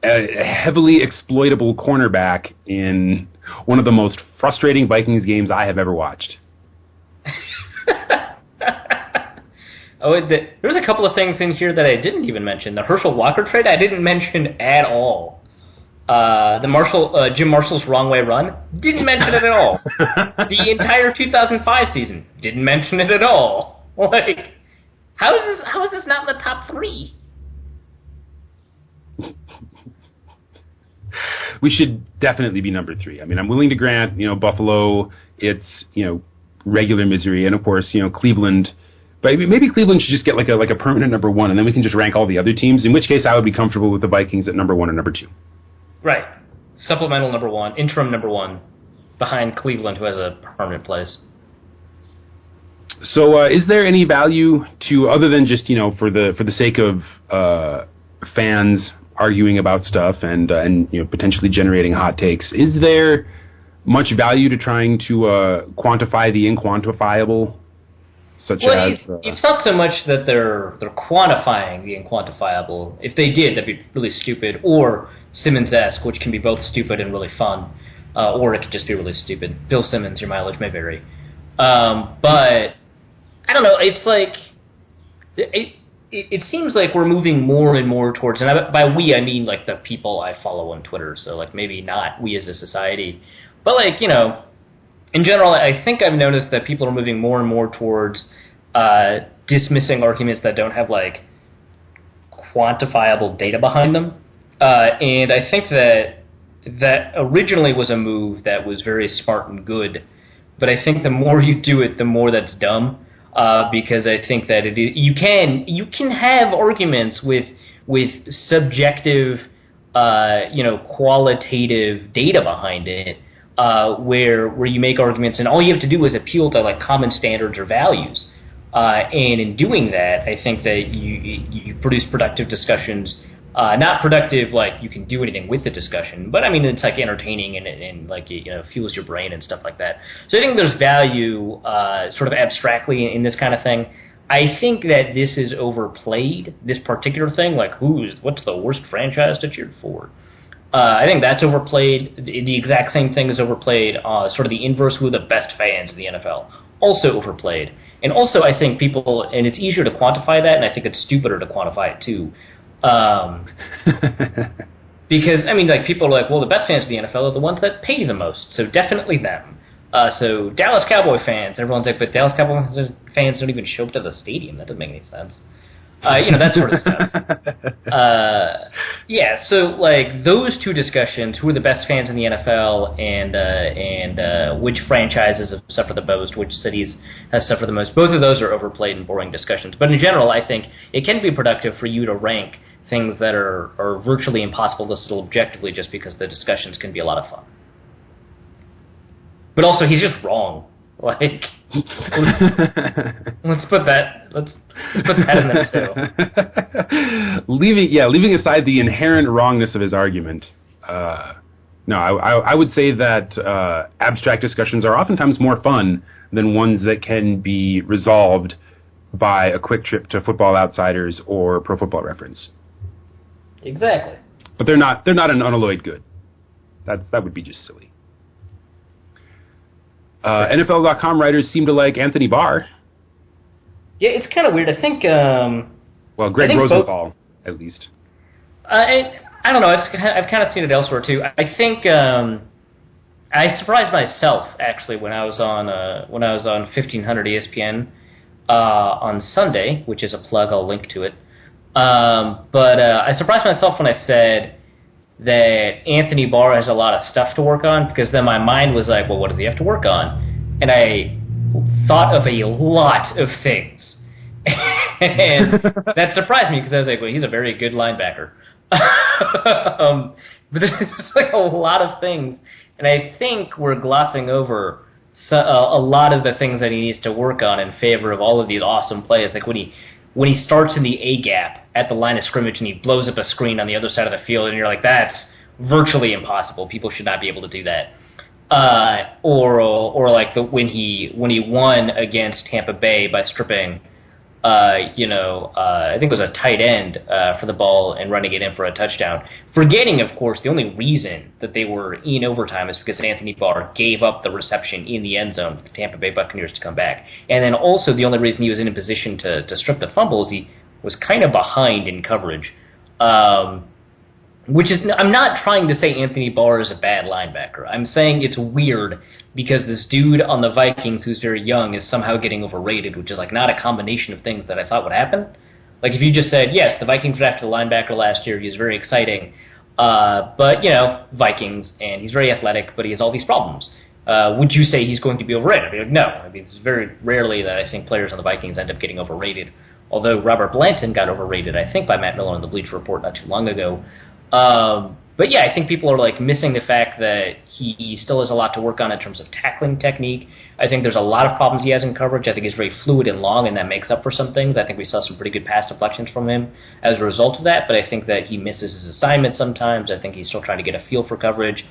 A heavily exploitable cornerback in one of the most frustrating Vikings games I have ever watched. There's a couple of things in here that I didn't even mention. The Herschel Walker trade I didn't mention at all. Jim Marshall's wrong way run, didn't mention it at all. The entire 2005 season, didn't mention it at all. How is this not in the top 3? We should definitely be number 3. I mean, I'm willing to grant, Buffalo, it's, regular misery, and of course, Cleveland But maybe Cleveland should just get like a permanent number 1, and then we can just rank all the other teams, in which case I would be comfortable with the Vikings at number 1 and number 2. Right. Supplemental number 1, interim number 1, behind Cleveland, who has a permanent place. So is there any value to, other than just, for the sake of fans arguing about stuff and potentially generating hot takes, is there much value to trying to quantify the inquantifiable? It's not so much that they're quantifying the inquantifiable. If they did, that'd be really stupid. Or Simmons-esque, which can be both stupid and really fun. Or it could just be really stupid. Bill Simmons, your mileage may vary. But I don't know. It's like it seems like we're moving more and more towards, and by we I mean like the people I follow on Twitter. So like maybe not we as a society, but like in general, I think I've noticed that people are moving more and more towards dismissing arguments that don't have like quantifiable data behind them, and I think that originally was a move that was very smart and good, but I think the more you do it, the more that's dumb, because I think that you can have arguments with subjective, qualitative data behind it, where you make arguments, and all you have to do is appeal to like common standards or values, and in doing that, I think that you produce productive discussions. Not productive like you can do anything with the discussion, but I mean it's like entertaining and like fuels your brain and stuff like that. So I think there's value sort of abstractly in this kind of thing. I think that this is overplayed, this particular thing, like what's the worst franchise to cheer for? I think that's overplayed. The exact same thing is overplayed. Sort of the inverse, who are the best fans in the NFL, also overplayed. And also I think people, and it's easier to quantify that, and I think it's stupider to quantify it too. Because I mean, like people are like, well, the best fans of the NFL are the ones that pay the most, so definitely them. So Dallas Cowboy fans, everyone's like, but Dallas Cowboy fans don't even show up to the stadium. That doesn't make any sense. That sort of stuff. Yeah, so like those two discussions, who are the best fans in the NFL, and which franchises have suffered the most, which cities have suffered the most, both of those are overplayed and boring discussions. But in general, I think it can be productive for you to rank things that are virtually impossible to settle objectively just because the discussions can be a lot of fun. But also, he's just wrong. Like, let's put that in there too. Leaving aside the inherent wrongness of his argument, no, I would say that abstract discussions are oftentimes more fun than ones that can be resolved by a quick trip to Football Outsiders or Pro Football Reference. Exactly. But they're not an unalloyed good. That would be just silly. NFL.com writers seem to like Anthony Barr. Yeah, it's kind of weird. I think. Greg Rosenthal, at least. I don't know. I've kind of seen it elsewhere too. I think I surprised myself actually when I was on 1500 ESPN on Sunday, which is a plug. I'll link to it. But I surprised myself when I said that Anthony Barr has a lot of stuff to work on, because then my mind was like, well, what does he have to work on? And I thought of a lot of things. And that surprised me, because I was like, well, he's a very good linebacker. But there's like a lot of things, and I think we're glossing over a lot of the things that he needs to work on in favor of all of these awesome plays. Like when he starts in the A gap at the line of scrimmage and he blows up a screen on the other side of the field, and you're like, that's virtually impossible. People should not be able to do that. Or like when he won against Tampa Bay by stripping, I think it was a tight end for the ball and running it in for a touchdown. Forgetting, of course, the only reason that they were in overtime is because Anthony Barr gave up the reception in the end zone for the Tampa Bay Buccaneers to come back. And then also the only reason he was in a position to strip the fumble is he was kind of behind in coverage. Which is, I'm not trying to say Anthony Barr is a bad linebacker. I'm saying it's weird because this dude on the Vikings who's very young is somehow getting overrated, which is like not a combination of things that I thought would happen. Like if you just said, yes, the Vikings drafted a linebacker last year, he's very exciting, but, Vikings, and he's very athletic, but he has all these problems. would you say he's going to be overrated? I'd be like, no. I mean, it's very rarely that I think players on the Vikings end up getting overrated. Although Robert Blanton got overrated, I think, by Matt Miller on the Bleacher Report not too long ago. But yeah, I think people are like missing the fact that he still has a lot to work on in terms of tackling technique. I think there's a lot of problems he has in coverage. I think he's very fluid and long, and that makes up for some things. I think we saw some pretty good pass deflections from him as a result of that, but I think that he misses his assignments sometimes. I think he's still trying to get a feel for coverage.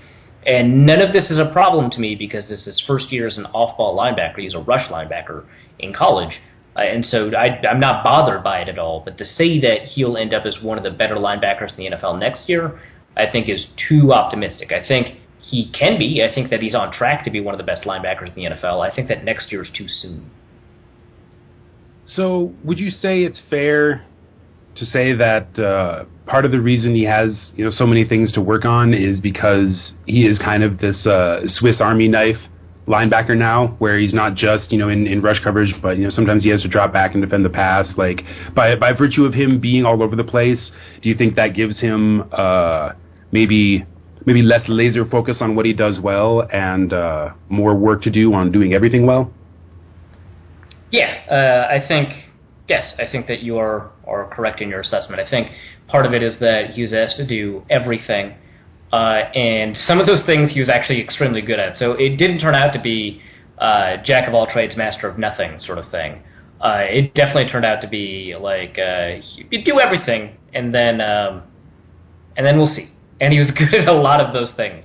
And none of this is a problem to me because this is his first year as an off-ball linebacker. He's a rush linebacker in college. And so I'm not bothered by it at all. But to say that he'll end up as one of the better linebackers in the NFL next year, I think is too optimistic. I think he can be. I think that he's on track to be one of the best linebackers in the NFL. I think that next year is too soon. So would you say it's fair to say that part of the reason he has so many things to work on is because he is kind of this Swiss Army knife linebacker now, where he's not just in rush coverage, but sometimes he has to drop back and defend the pass. Like by virtue of him being all over the place, do you think that gives him maybe less laser focus on what he does well and more work to do on doing everything well? Yeah, I think that you are correct in your assessment. I think part of it is that he was asked to do everything. And some of those things he was actually extremely good at. So it didn't turn out to be jack of all trades, master of nothing sort of thing. It definitely turned out to be like you do everything, and then we'll see. And he was good at a lot of those things.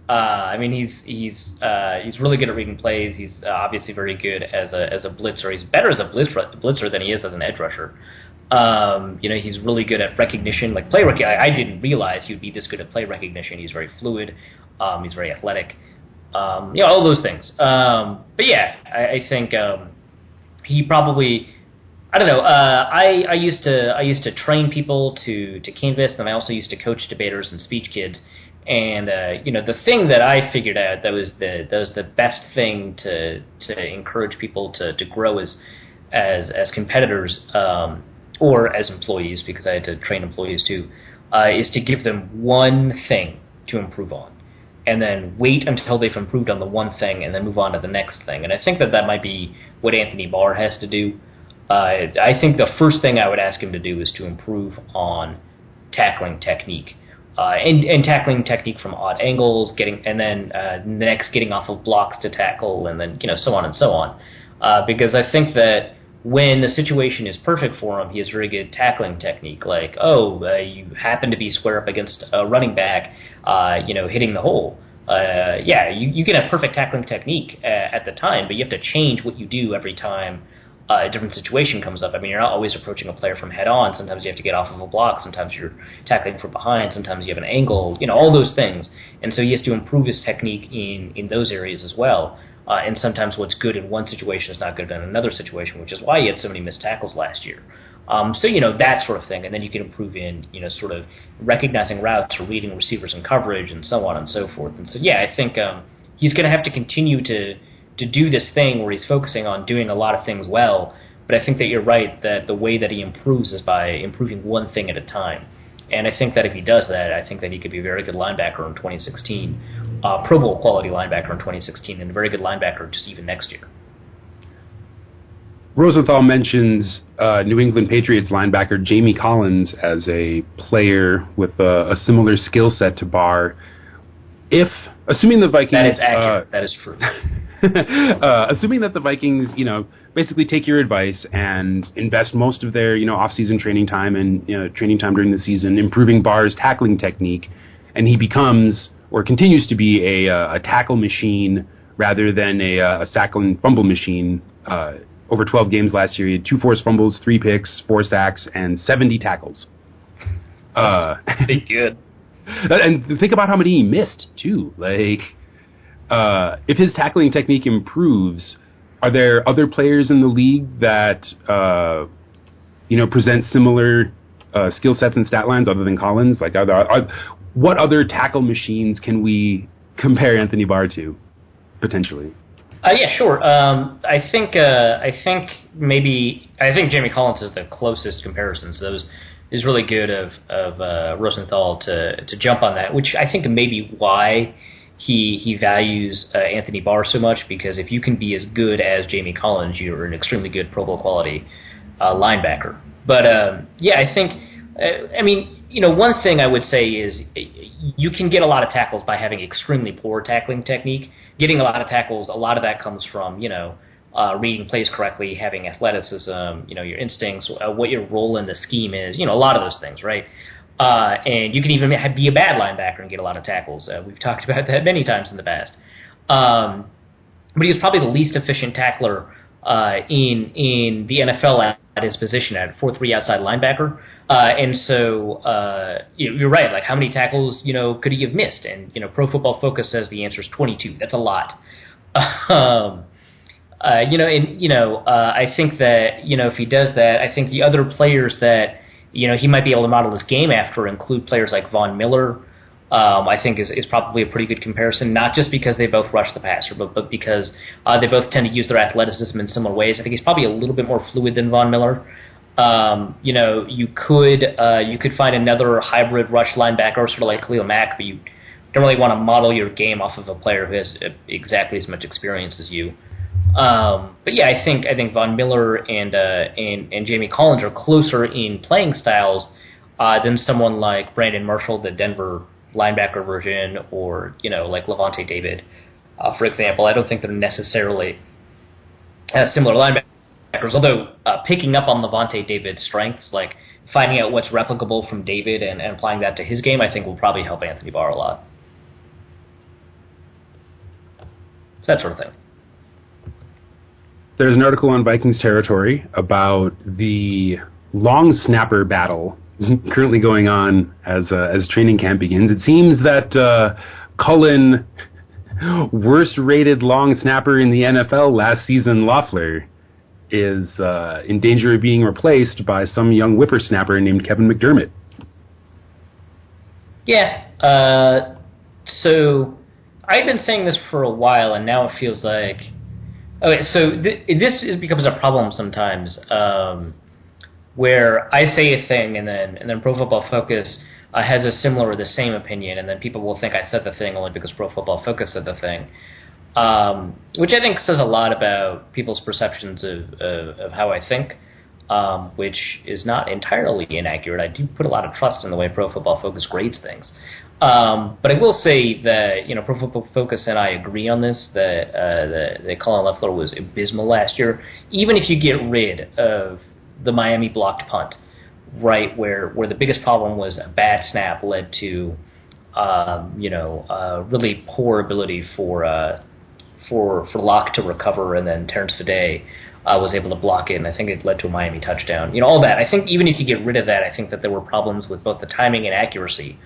I mean, he's really good at reading plays. He's obviously very good as a blitzer. He's better as a blitzer than he is as an edge rusher. He's really good at recognition, like play recognition. I didn't realize he would be this good at play recognition. He's very fluid. He's very athletic. All those things. But yeah, I think he probably. I don't know. I used to train people to canvas, and I also used to coach debaters and speech kids. And the thing that I figured out that was the best thing to encourage people to grow as competitors. Or as employees, because I had to train employees too, is to give them one thing to improve on, and then wait until they've improved on the one thing, and then move on to the next thing. And I think that might be what Anthony Barr has to do. I think the first thing I would ask him to do is to improve on tackling technique, and tackling technique from odd angles, next getting off of blocks to tackle, and then so on and so on. Because I think that when the situation is perfect for him, he has very good tackling technique. Like, you happen to be square up against a running back, hitting the hole. You can have perfect tackling technique at the time, but you have to change what you do every time a different situation comes up. I mean, you're not always approaching a player from head on. Sometimes you have to get off of a block. Sometimes you're tackling from behind. Sometimes you have an angle. All those things. And so he has to improve his technique in those areas as well. And sometimes what's good in one situation is not good in another situation, which is why he had so many missed tackles last year. That sort of thing. And then you can improve in, sort of recognizing routes or reading receivers and coverage and so on and so forth. And so, I think he's going to have to continue to do this thing where he's focusing on doing a lot of things well. But I think that you're right that the way that he improves is by improving one thing at a time. And I think that if he does that, I think that he could be a very good linebacker in 2016. Pro Bowl quality linebacker in 2016, and a very good linebacker just even next year. Rosenthal mentions New England Patriots linebacker Jamie Collins as a player with a similar skill set to Barr. Assuming the Vikings... That is accurate. That is true. Assuming that the Vikings, basically take your advice and invest most of their, off-season training time and training time during the season improving Barr's tackling technique, and he becomes or continues to be a tackle machine rather than a sack and fumble machine. Over 12 games last year, he had 2 forced fumbles, 3 picks, 4 sacks, and 70 tackles. Pretty good. And think about how many he missed, too. Like, if his tackling technique improves, are there other players in the league that, present similar skill sets and stat lines other than Collins? Like, what other tackle machines can we compare Anthony Barr to, potentially? Yeah, sure. I think Jamie Collins is the closest comparison. So it was really good of Rosenthal to jump on that, which I think may be why he values Anthony Barr so much, because if you can be as good as Jamie Collins, you're an extremely good Pro Bowl quality linebacker. But yeah, I think I mean, one thing I would say is you can get a lot of tackles by having extremely poor tackling technique. Getting a lot of tackles, a lot of that comes from reading plays correctly, having athleticism, your instincts, what your role in the scheme is, a lot of those things, right? And you can even be a bad linebacker and get a lot of tackles. We've talked about that many times in the past. But he was probably the least efficient tackler in the NFL at his position at 4-3 outside linebacker. And so you're right. Like, how many tackles could he have missed? And Pro Football Focus says the answer is 22. That's a lot. I think that if he does that, I think the other players that he might be able to model his game after include players like Von Miller. I think is probably a pretty good comparison, not just because they both rush the passer, but because they both tend to use their athleticism in similar ways. I think he's probably a little bit more fluid than Von Miller. You could find another hybrid rush linebacker, sort of like Khalil Mack, but you don't really want to model your game off of a player who has exactly as much experience as you. But yeah, I think Von Miller and Jamie Collins are closer in playing styles than someone like Brandon Marshall, the Denver linebacker version, or like Levante David, for example. I don't think they're necessarily similar linebackers. Although picking up on Levante David's strengths, like finding out what's replicable from David and applying that to his game, I think will probably help Anthony Barr a lot. That sort of thing. There's an article on Vikings Territory about the long snapper battle currently going on as training camp begins. It seems that Cullen, worst rated long snapper in the NFL last season, Loeffler, is in danger of being replaced by some young whippersnapper named Kevin McDermott. Yeah. So I've been saying this for a while, and now it feels like... Okay, so this becomes a problem sometimes, where I say a thing and then Pro Football Focus has a similar or the same opinion, and then people will think I said the thing only because Pro Football Focus said the thing, which I think says a lot about people's perceptions of how I think, which is not entirely inaccurate. I do put a lot of trust in the way Pro Football Focus grades things. But I will say that Pro Football Focus and I agree on this, that Colin Loeffler was abysmal last year. Even if you get rid of the Miami blocked punt, right, where the biggest problem was a bad snap led to really poor ability for Locke to recover, and then Terrence Fede was able to block it, and I think it led to a Miami touchdown. All that. I think even if you get rid of that, I think that there were problems with both the timing and accuracy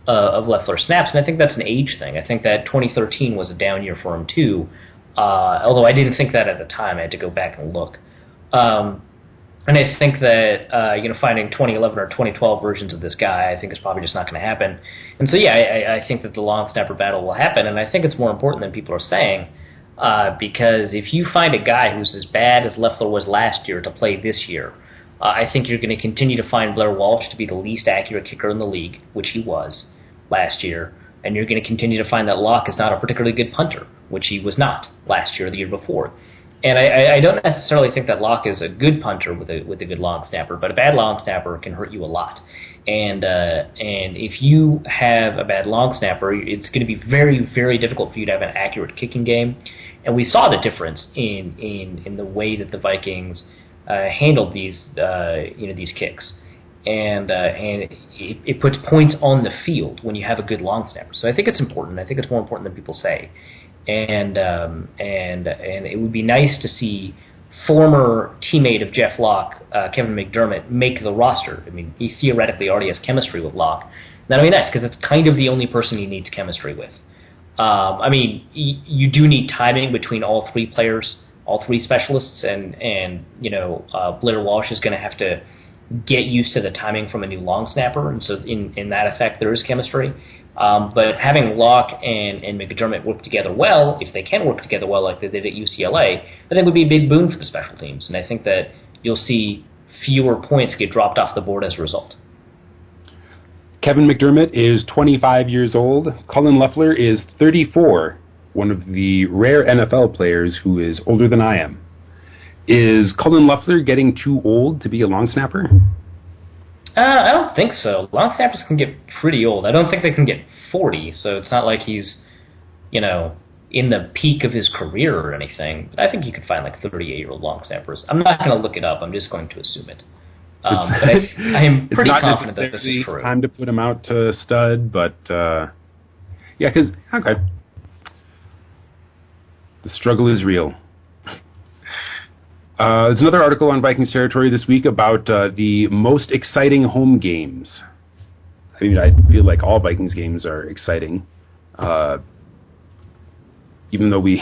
of Loeffler snaps, and I think that's an age thing. I think that 2013 was a down year for him too, although I didn't think that at the time. I had to go back and look. And I think that finding 2011 or 2012 versions of this guy, I think is probably just not going to happen. And so yeah, I think that the long snapper battle will happen, and I think it's more important than people are saying, because if you find a guy who's as bad as Loeffler was last year to play this year, I think you're going to continue to find Blair Walsh to be the least accurate kicker in the league, which he was last year, and you're going to continue to find that Locke is not a particularly good punter, which he was not last year or the year before. And I don't necessarily think that Locke is a good punter with a good long snapper, but a bad long snapper can hurt you a lot. And if you have a bad long snapper, it's going to be very, very difficult for you to have an accurate kicking game. And we saw the difference in the way that the Vikings handled these kicks, and it puts points on the field when you have a good long snapper. So I think it's important. I think it's more important than people say, and it would be nice to see former teammate of Jeff Locke, Kevin McDermott, make the roster. I mean, he theoretically already has chemistry with Locke. That'd be nice because it's kind of the only person he needs chemistry with. I mean, you do need timing between all three players, all three specialists, and Blair Walsh is going to have to get used to the timing from a new long snapper, and so in that effect there is chemistry. But having Locke and McDermott work together well, if they can work together well like they did at UCLA, I think would be a big boon for the special teams, and I think that you'll see fewer points get dropped off the board as a result. Kevin McDermott is 25 years old. Colin Loeffler is 34, one of the rare NFL players who is older than I am. Is Colin Loeffler getting too old to be a long snapper? I don't think so. Long snappers can get pretty old. I don't think they can get 40, so it's not like he's, in the peak of his career or anything. But I think you could find like 38-year-old long snappers. I'm not going to look it up. I'm just going to assume it. But I am pretty confident that this is true. Time to put him out to stud, but okay. The struggle is real. There's another article on Vikings territory this week about the most exciting home games. I mean, I feel like all Vikings games are exciting, even though we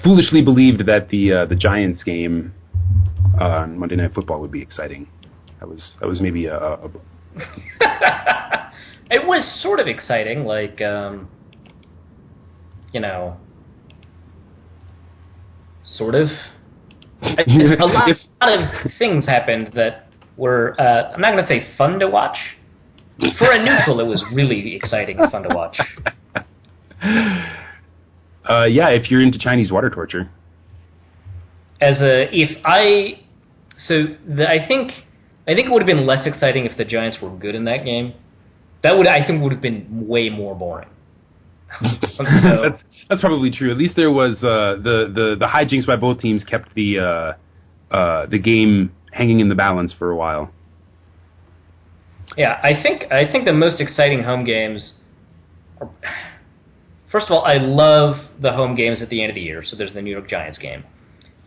foolishly believed that the Giants game on Monday Night Football would be exciting. That was maybe a It was sort of exciting, like sort of. A lot of things happened that were I'm not going to say fun to watch. For a neutral, it was really exciting and fun to watch. Yeah, if you're into Chinese water torture. I think it would have been less exciting if the Giants were good in that game. That would have been way more boring. That's probably true. At least there was the hijinks by both teams kept the game hanging in the balance for a while. Yeah, I think the most exciting home games are, first of all, I love the home games at the end of the year. So there's the New York Giants game,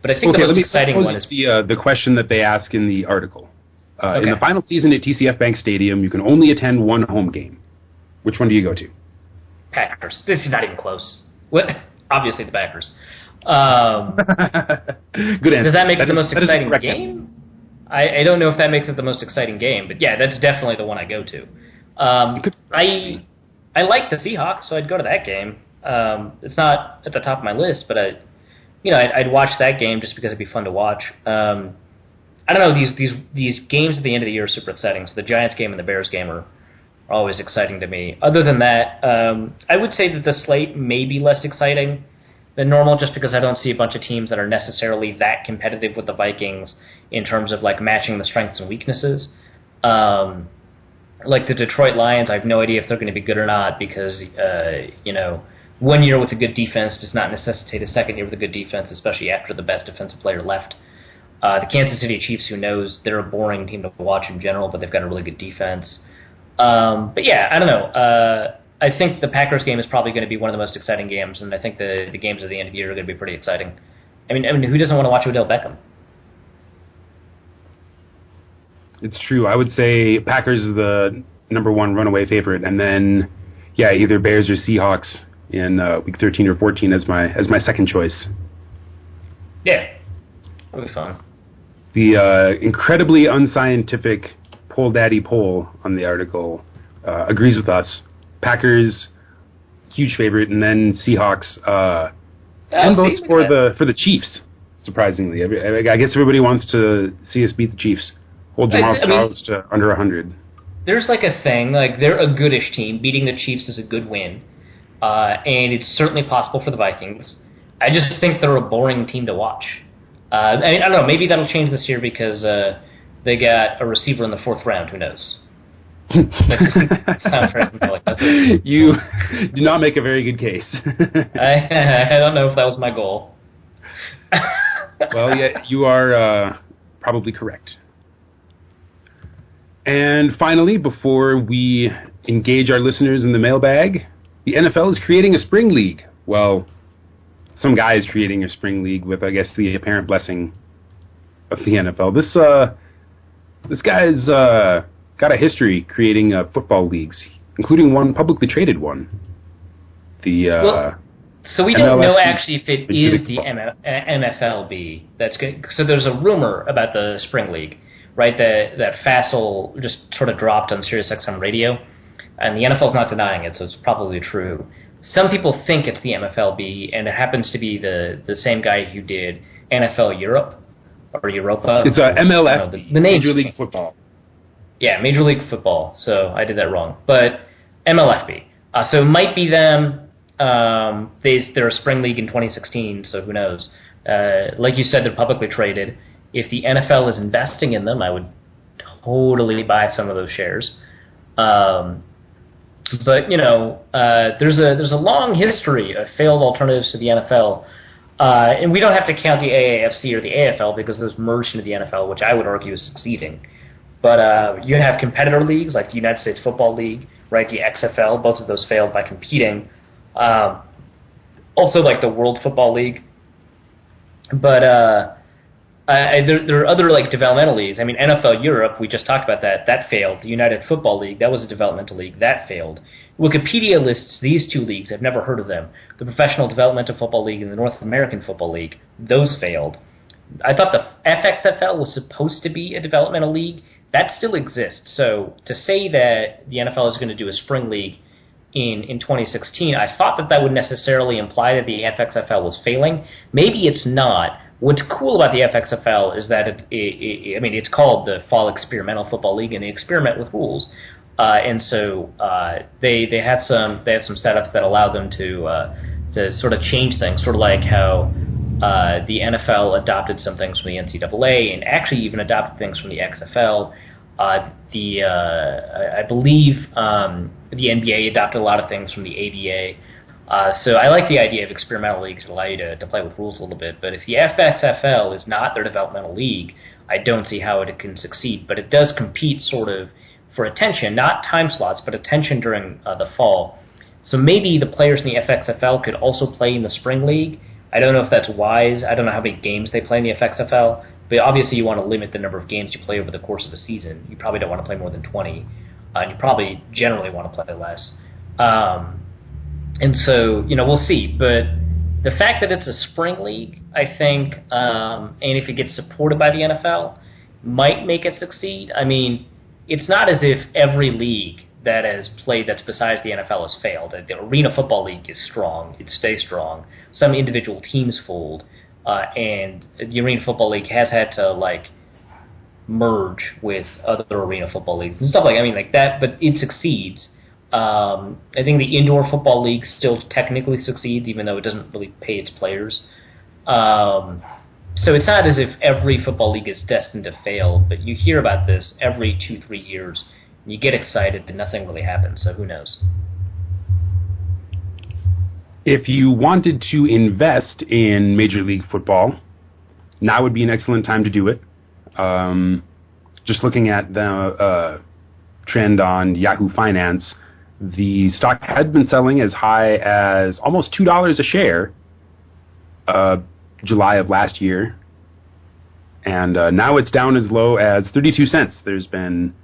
but I think the most exciting one is the question that they ask in the article. In the final season at TCF Bank Stadium, you can only attend one home game. Which one do you go to? Packers. This is not even close. What? Obviously the Packers. Good answer. Does that make it the most exciting game? I don't know if that makes it the most exciting game, but yeah, that's definitely the one I go to. I like the Seahawks, so I'd go to that game. It's not at the top of my list, but I'd watch that game just because it'd be fun to watch. I don't know, these games at the end of the year are super exciting. So the Giants game and the Bears game are always exciting to me. Other than that, I would say that the slate may be less exciting than normal, just because I don't see a bunch of teams that are necessarily that competitive with the Vikings in terms of like matching the strengths and weaknesses. Like the Detroit Lions, I have no idea if they're going to be good or not, because 1 year with a good defense does not necessitate a second year with a good defense, especially after the best defensive player left. The Kansas City Chiefs, who knows, they're a boring team to watch in general, but they've got a really good defense. But yeah, I don't know. I think the Packers game is probably going to be one of the most exciting games, and I think the games at the end of the year are going to be pretty exciting. I mean, who doesn't want to watch Odell Beckham? It's true. I would say Packers is the number one runaway favorite, and then either Bears or Seahawks in week 13 or 14 as my second choice. Yeah, that'll be fun. The incredibly unscientific Poll Daddy poll on the article agrees with us. Packers, huge favorite, and then Seahawks. And votes for the Chiefs. Surprisingly, I guess everybody wants to see us beat the Chiefs. Hold Jamal Charles to under 100. There's like a thing, like they're a goodish team. Beating the Chiefs is a good win, and it's certainly possible for the Vikings. I just think they're a boring team to watch. I don't know. Maybe that'll change this year because they got a receiver in the 4th round. Who knows? You do not make a very good case. I don't know if that was my goal. Well, yeah, you are probably correct. And finally, before we engage our listeners in the mailbag, the NFL is creating a spring league. Well, some guy is creating a spring league with, I guess, the apparent blessing of the NFL. This guy's got a history creating football leagues, including one publicly traded one. So we don't know actually if it is the MFLB. That's good. So there's a rumor about the spring league, right? That Fassel just sort of dropped on SiriusXM radio, and the NFL's not denying it, so it's probably true. Some people think it's the MFLB, and it happens to be the same guy who did NFL Europe or Europa. It's MLS, the name. Major League Football. Yeah, Major League Football. So I did that wrong. But MLFB. So it might be them. They're a spring league in 2016, so who knows? Like you said, they're publicly traded. If the NFL is investing in them, I would totally buy some of those shares. But there's a long history of failed alternatives to the NFL, and we don't have to count the AAFC or the AFL because those merged into the NFL, which I would argue is succeeding. But you have competitor leagues like the United States Football League, right? The XFL. Both of those failed by competing. Also, like the World Football League. But there are other like developmental leagues. I mean, NFL Europe, we just talked about that. That failed. The United Football League, that was a developmental league. That failed. Wikipedia lists these two leagues. I've never heard of them. The Professional Developmental Football League and the North American Football League. Those failed. I thought the FXFL was supposed to be a developmental league. That still exists. So to say that the NFL is going to do a spring league in 2016, I thought that would necessarily imply that the FXFL was failing. Maybe it's not. What's cool about the FXFL is that it's called the Fall Experimental Football League, and they experiment with rules, and so they have some setups that allow them to sort of change things, sort of like how the NFL adopted some things from the NCAA, and actually even adopted things from the XFL. I believe the NBA adopted a lot of things from the ABA. So I like the idea of experimental leagues that allow you to play with rules a little bit. But if the FXFL is not their developmental league, I don't see how it can succeed. But it does compete sort of for attention, not time slots, but attention during the fall. So maybe the players in the FXFL could also play in the spring league. I don't know if that's wise. I don't know how many games they play in the FXFL. But obviously you want to limit the number of games you play over the course of a season. You probably don't want to play more than 20. And you probably generally want to play less. And so, we'll see. But the fact that it's a spring league, I think, and if it gets supported by the NFL, might make it succeed. I mean, it's not as if every league that has played that's besides the NFL has failed. The Arena Football League is strong. It stays strong. Some individual teams fold. And the Arena Football League has had to, merge with other Arena Football Leagues and stuff like that, but it succeeds. I think the Indoor Football League still technically succeeds, even though it doesn't really pay its players. So it's not as if every football league is destined to fail, but you hear about this every 2-3 years, and you get excited, and nothing really happens, so who knows? If you wanted to invest in Major League Football, now would be an excellent time to do it. Just looking at the trend on Yahoo Finance, the stock had been selling as high as almost $2 a share July of last year, and now it's down as low as 32 cents. There's been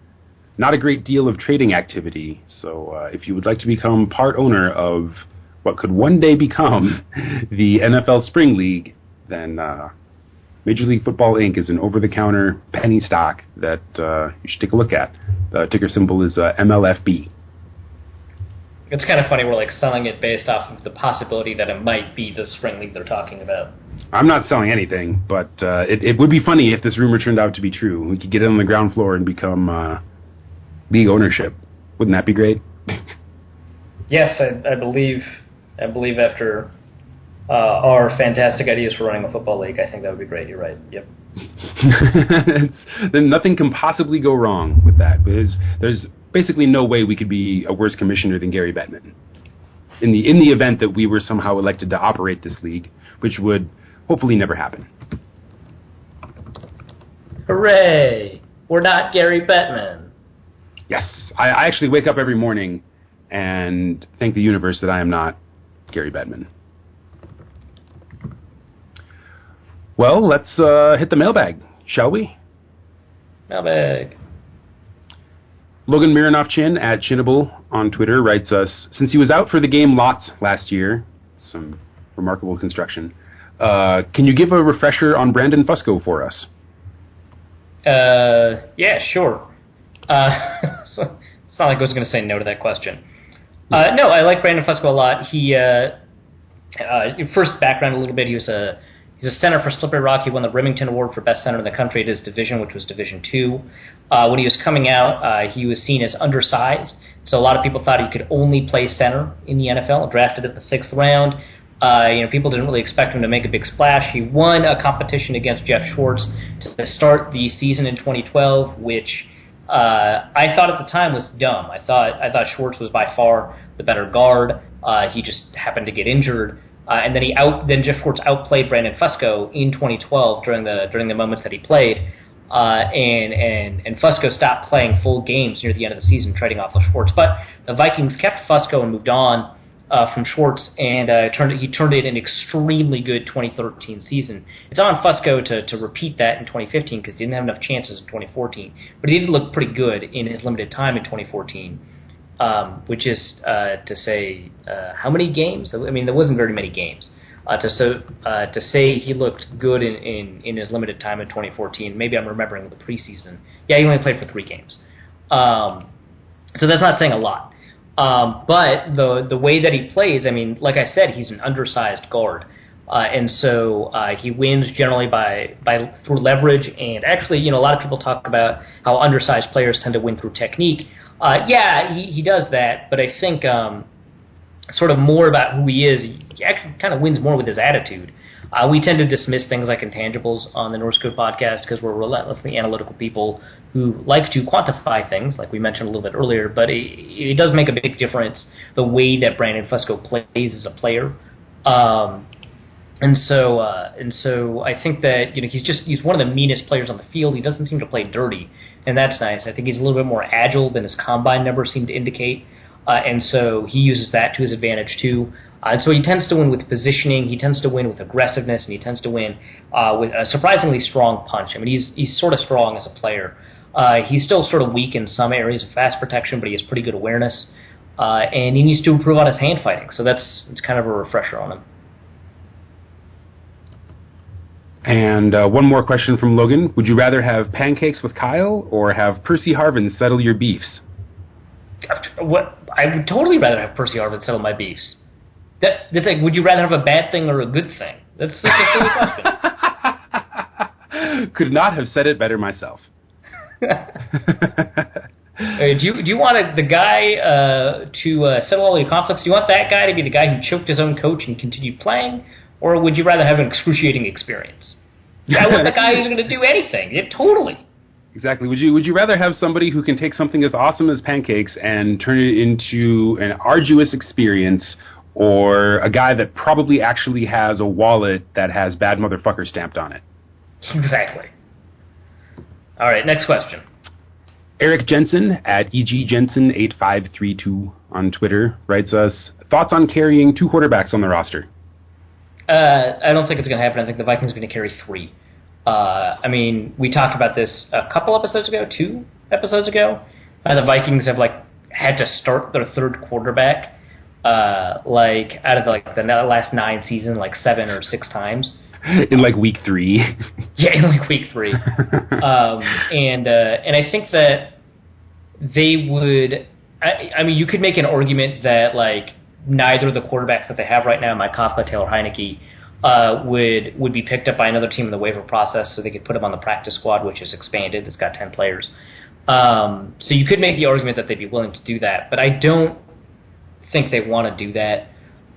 not a great deal of trading activity, so if you would like to become part owner of what could one day become the NFL Spring League, then Major League Football Inc. is an over-the-counter penny stock that you should take a look at. The ticker symbol is MLFB. It's kind of funny we're selling it based off of the possibility that it might be the spring league they're talking about. I'm not selling anything, but it would be funny if this rumor turned out to be true. We could get it on the ground floor and become league ownership. Wouldn't that be great? Yes, I believe after our fantastic ideas for running a football league, I think that would be great. You're right. Yep. Then nothing can possibly go wrong with that. There's basically no way we could be a worse commissioner than Gary Bettman. In the event that we were somehow elected to operate this league, which would hopefully never happen. Hooray! We're not Gary Bettman. Yes, I actually wake up every morning and thank the universe that I am not Gary Bettman. Well, let's hit the mailbag, shall we? Mailbag. Logan Mironoff-Chin at Chinable on Twitter writes us, since he was out for the game lots last year, some remarkable construction, can you give a refresher on Brandon Fusco for us? Yeah, sure. It's not like I was going to say no to that question. No, I like Brandon Fusco a lot. He, first background a little bit, he was a He's a center for Slippery Rock. He won the Remington Award for Best Center in the country at his division, which was Division II. When he was coming out, he was seen as undersized, so a lot of people thought he could only play center in the NFL. Drafted at the 6th round. People didn't really expect him to make a big splash. He won a competition against Jeff Schwartz to start the season in 2012, which I thought at the time was dumb. I thought Schwartz was by far the better guard. He just happened to get injured. And then Jeff Schwartz outplayed Brandon Fusco in 2012 during the moments that he played, and Fusco stopped playing full games near the end of the season, trading off of Schwartz. But the Vikings kept Fusco and moved on from Schwartz, and he turned in an extremely good 2013 season. It's on Fusco to repeat that in 2015 because he didn't have enough chances in 2014, but he did look pretty good in his limited time in 2014. Which is to say, how many games? I mean, there wasn't very many games. To say he looked good in his limited time in 2014, maybe I'm remembering the preseason. Yeah, he only played for 3 games. So that's not saying a lot. But the way that he plays, I mean, like I said, he's an undersized guard. And so he wins generally through leverage. And actually, a lot of people talk about how undersized players tend to win through technique. He does that, but I think sort of more about who he is, he actually kind of wins more with his attitude. We tend to dismiss things like intangibles on the Norse Code podcast because we're relentlessly analytical people who like to quantify things, like we mentioned a little bit earlier, but it does make a big difference the way that Brandon Fusco plays as a player. And so I think that he's one of the meanest players on the field. He doesn't seem to play dirty, and that's nice. I think he's a little bit more agile than his combine numbers seem to indicate, and so he uses that to his advantage too. And so he tends to win with positioning. He tends to win with aggressiveness, and he tends to win with a surprisingly strong punch. I mean, he's sort of strong as a player. He's still sort of weak in some areas of fast protection, but he has pretty good awareness, and he needs to improve on his hand fighting. So it's kind of a refresher on him. And one more question from Logan. Would you rather have pancakes with Kyle or have Percy Harvin settle your beefs? What? I would totally rather have Percy Harvin settle my beefs. That's like, would you rather have a bad thing or a good thing? That's a silly question. Could not have said it better myself. Do you want the guy to settle all your conflicts? Do you want that guy to be the guy who choked his own coach and continued playing? Or would you rather have an excruciating experience? I want the guy who's going to do anything. Totally. Exactly. Would you rather have somebody who can take something as awesome as pancakes and turn it into an arduous experience, or a guy that probably actually has a wallet that has bad motherfucker stamped on it? Exactly. All right, next question. Eric Jensen at EGJensen8532 on Twitter writes us, thoughts on carrying 2 quarterbacks on the roster? I don't think it's going to happen. I think the Vikings are going to carry 3. I mean, we talked about this a couple episodes ago, 2 episodes ago. The Vikings have had to start their 3rd quarterback out of the last 9 seasons 7 or 6 times. In week 3. Yeah, in week 3. And I think that they would. I mean, you could make an argument that neither of the quarterbacks that they have right now, Mike Kafka, Taylor Heineke, would be picked up by another team in the waiver process, so they could put them on the practice squad, which is expanded. It's got 10 players. So you could make the argument that they'd be willing to do that, but I don't think they want to do that.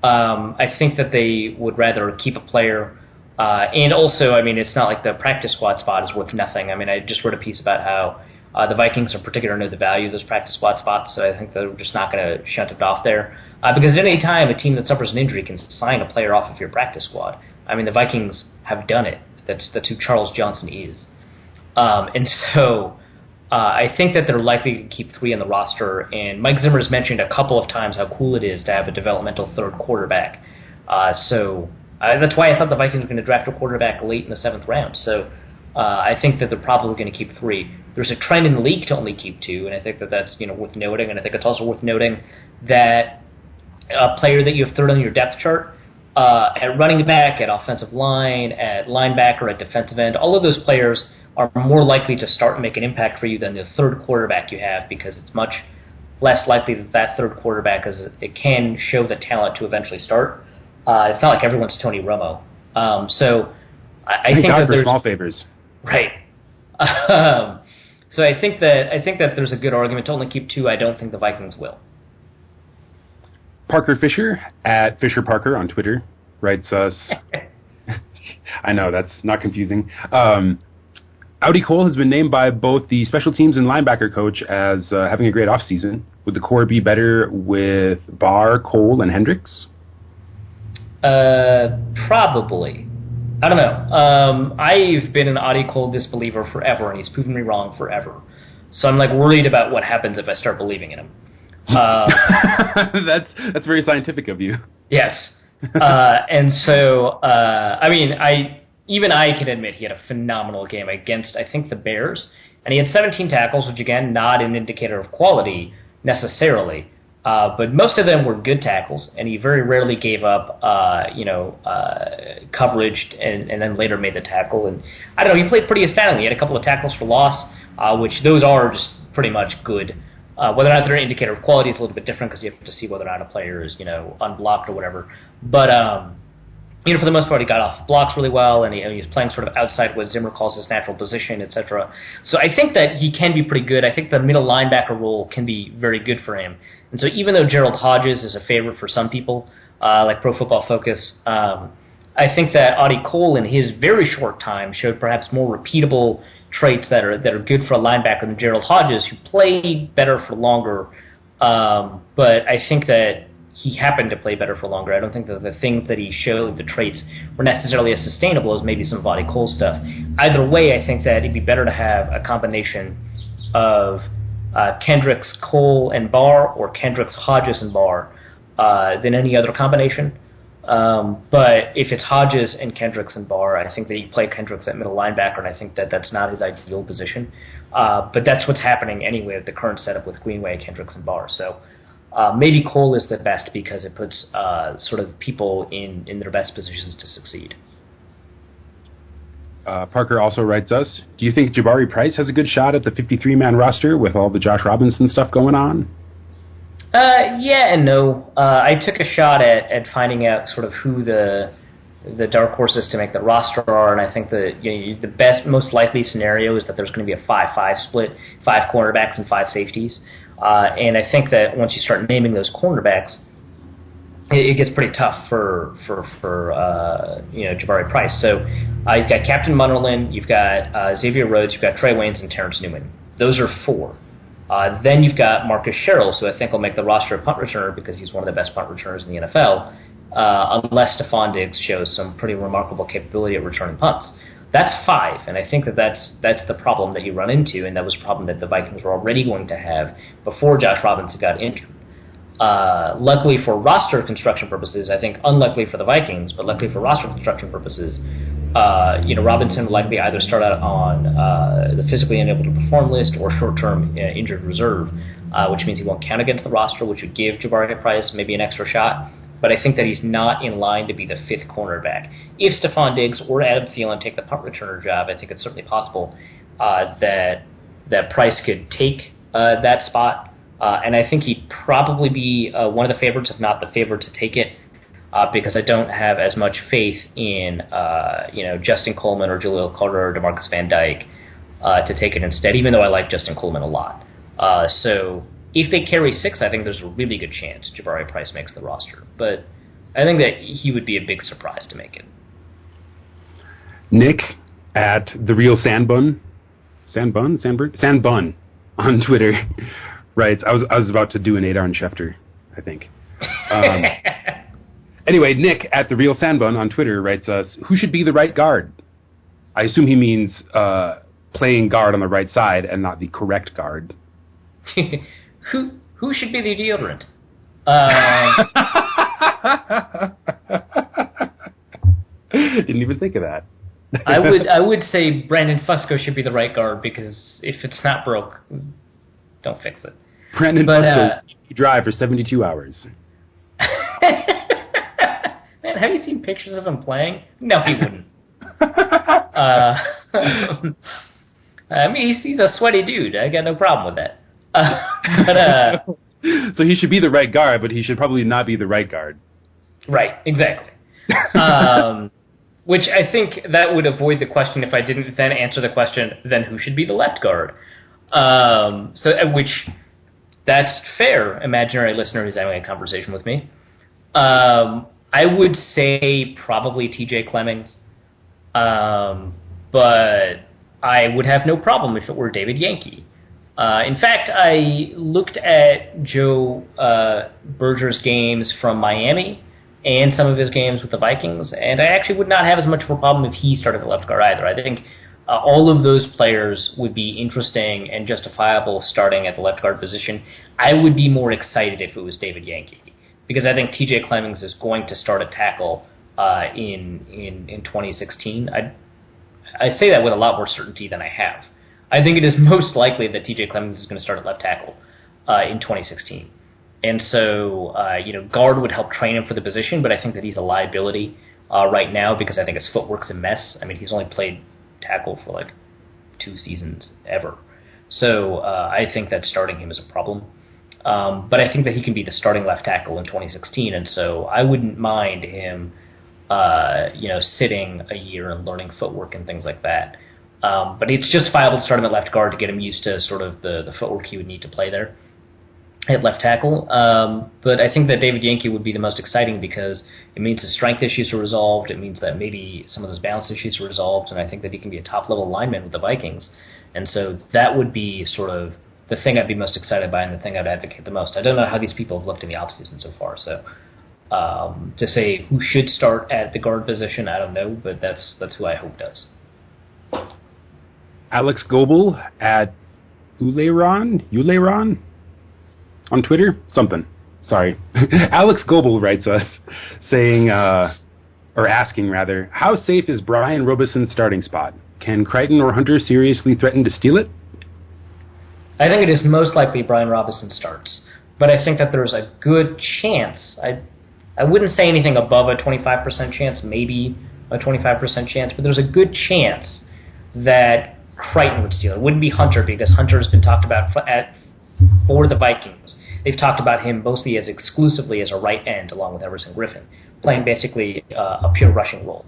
I think that they would rather keep a player. And also, I mean, it's not like the practice squad spot is worth nothing. I mean, I just wrote a piece about how the Vikings are particularly know the value of those practice squad spots, so I think they're just not going to shunt it off there. Because at any time, a team that suffers an injury can sign a player off of your practice squad. I mean, the Vikings have done it. That's who Charles Johnson is. And so I think that they're likely to keep 3 on the roster. And Mike Zimmer has mentioned a couple of times how cool it is to have a developmental 3rd quarterback. So that's why I thought the Vikings were going to draft a quarterback late in the 7th round. So I think that they're probably going to keep 3. There's a trend in the league to only keep 2, and I think that that's worth noting. And I think it's also worth noting that a player that you have 3rd on your depth chart at running back, at offensive line, at linebacker, at defensive end, all of those players are more likely to start and make an impact for you than the 3rd quarterback you have, because it's much less likely that 3rd quarterback it can show the talent to eventually start. It's not like everyone's Tony Romo. So I Thank think God that for small favors. Right. So I think that there's a good argument to only keep 2. I don't think the Vikings will. Parker Fisher at Fisher Parker on Twitter writes us. I know that's not confusing. Audi Cole has been named by both the special teams and linebacker coach as having a great offseason. Would the core be better with Barr, Cole, and Hendricks? Probably. I don't know. I've been an Audi Cole disbeliever forever, and he's proven me wrong forever. So I'm worried about what happens if I start believing in him. That's very scientific of you. Yes. And so, I can admit he had a phenomenal game against, I think, the Bears. And he had 17 tackles, which, again, not an indicator of quality necessarily. But most of them were good tackles, and he very rarely gave up, coverage and then later made the tackle. And I don't know, he played pretty astoundingly. He had a couple of tackles for loss, which those are just pretty much good. Whether or not they're an indicator of quality is a little bit different because you have to see whether or not a player is, unblocked or whatever. But, for the most part, he got off blocks really well, and he was playing sort of outside what Zimmer calls his natural position, etc. So I think that he can be pretty good. I think the middle linebacker role can be very good for him. And so even though Gerald Hodges is a favorite for some people, like Pro Football Focus, I think that Audi Cole in his very short time showed perhaps more repeatable traits that are good for a linebacker than Gerald Hodges, who played better for longer. But I think that he happened to play better for longer. I don't think that the things that he showed, the traits, were necessarily as sustainable as maybe some of Audi Cole stuff. Either way, I think that it'd be better to have a combination of Kendricks, Cole, and Barr, or Kendricks, Hodges, and Barr, than any other combination. But if it's Hodges and Kendricks and Barr, I think that you play Kendricks at middle linebacker, and I think that that's not his ideal position. But that's what's happening anyway with the current setup with Greenway, Kendricks, and Barr. So maybe Cole is the best because it puts sort of people in their best positions to succeed. Parker also writes us, do you think Jabari Price has a good shot at the 53-man roster with all the Josh Robinson stuff going on? Yeah and no. I took a shot at finding out sort of who the dark horses to make the roster are, and I think that the best, most likely scenario is that there's going to be a 5-5 split, 5 cornerbacks and 5 safeties. And I think that once you start naming those cornerbacks, it gets pretty tough for Jabari Price. So you've got Captain Munnerlyn, you've got Xavier Rhodes, you've got Trey Waynes, and Terrence Newman. Those are 4. Then you've got Marcus Sherrills, who I think will make the roster a punt returner because he's one of the best punt returners in the NFL, unless Stephon Diggs shows some pretty remarkable capability at returning punts. That's 5, and I think that that's the problem that you run into, and that was a problem that the Vikings were already going to have before Josh Robinson got injured. Luckily for roster construction purposes, I think unluckily for the Vikings, but luckily for roster construction purposes, Robinson will likely either start out on the physically unable to perform list or short-term injured reserve, which means he won't count against the roster, which would give Jabari Price maybe an extra shot. But I think that he's not in line to be the 5th cornerback. If Stephon Diggs or Adam Thielen take the punt returner job, I think it's certainly possible that Price could take that spot. And I think he'd probably be one of the favorites, if not the favorite, to take it, because I don't have as much faith in Justin Coleman or Jaleel Carter or DeMarcus Van Dyke to take it instead, even though I like Justin Coleman a lot. So if they carry 6, I think there's a really good chance Jabari Price makes the roster. But I think that he would be a big surprise to make it. Nick at the real Sandbun on Twitter writes, I was about to do an Adon Schefter, I think. Anyway, Nick at the real Sandbun on Twitter writes us, who should be the right guard? I assume he means playing guard on the right side and not the correct guard. Who should be the deodorant? Didn't even think of that. I would say Brandon Fusco should be the right guard because if it's not broke, don't fix it. Brandon Fusco drive for 72 hours. Man, have you seen pictures of him playing? No, he wouldn't. I mean, he's a sweaty dude. I got no problem with that. So he should be the right guard, but he should probably not be the right guard. Right, exactly. Which I think that would avoid the question if I didn't then answer the question, then who should be the left guard? Which, that's fair, imaginary listener who's having a conversation with me. I would say probably TJ Clemmings, but I would have no problem if it were David Yankee. In fact, I looked at Joe Berger's games from Miami and some of his games with the Vikings, and I actually would not have as much of a problem if he started the left guard either. I think all of those players would be interesting and justifiable starting at the left guard position. I would be more excited if it was David Yankee, because I think TJ Clemmings is going to start a tackle in 2016. I say that with a lot more certainty than I have. I think it is most likely that TJ Clemmings is going to start at left tackle in 2016. And so, guard would help train him for the position, but I think that he's a liability right now because I think his footwork's a mess. I mean, he's only played tackle for like 2 seasons ever. So I think that starting him is a problem. But I think that he can be the starting left tackle in 2016, and so I wouldn't mind him, sitting a year and learning footwork and things like that. But it's justifiable to start him at left guard to get him used to sort of the footwork he would need to play there at left tackle. But I think that David Yankee would be the most exciting because it means his strength issues are resolved. It means that maybe some of those balance issues are resolved, and I think that he can be a top-level lineman with the Vikings. And so that would be sort of the thing I'd be most excited by and the thing I'd advocate the most. I don't know how these people have looked in the offseason so far, so to say who should start at the guard position, I don't know, but that's who I hope does. Alex Goebel at Uleron on Twitter? Something. Sorry. Alex Goebel writes us saying, or asking rather, how safe is Brian Robison's starting spot? Can Crichton or Hunter seriously threaten to steal it? I think it is most likely Brian Robison starts, but I think that there's a good chance. I wouldn't say anything above a 25% chance, maybe a 25% chance, but there's a good chance that Crichton would steal it. It wouldn't be Hunter because Hunter has been talked about for the Vikings. They've talked about him mostly as exclusively as a right end along with Everson Griffin, playing basically a pure rushing role.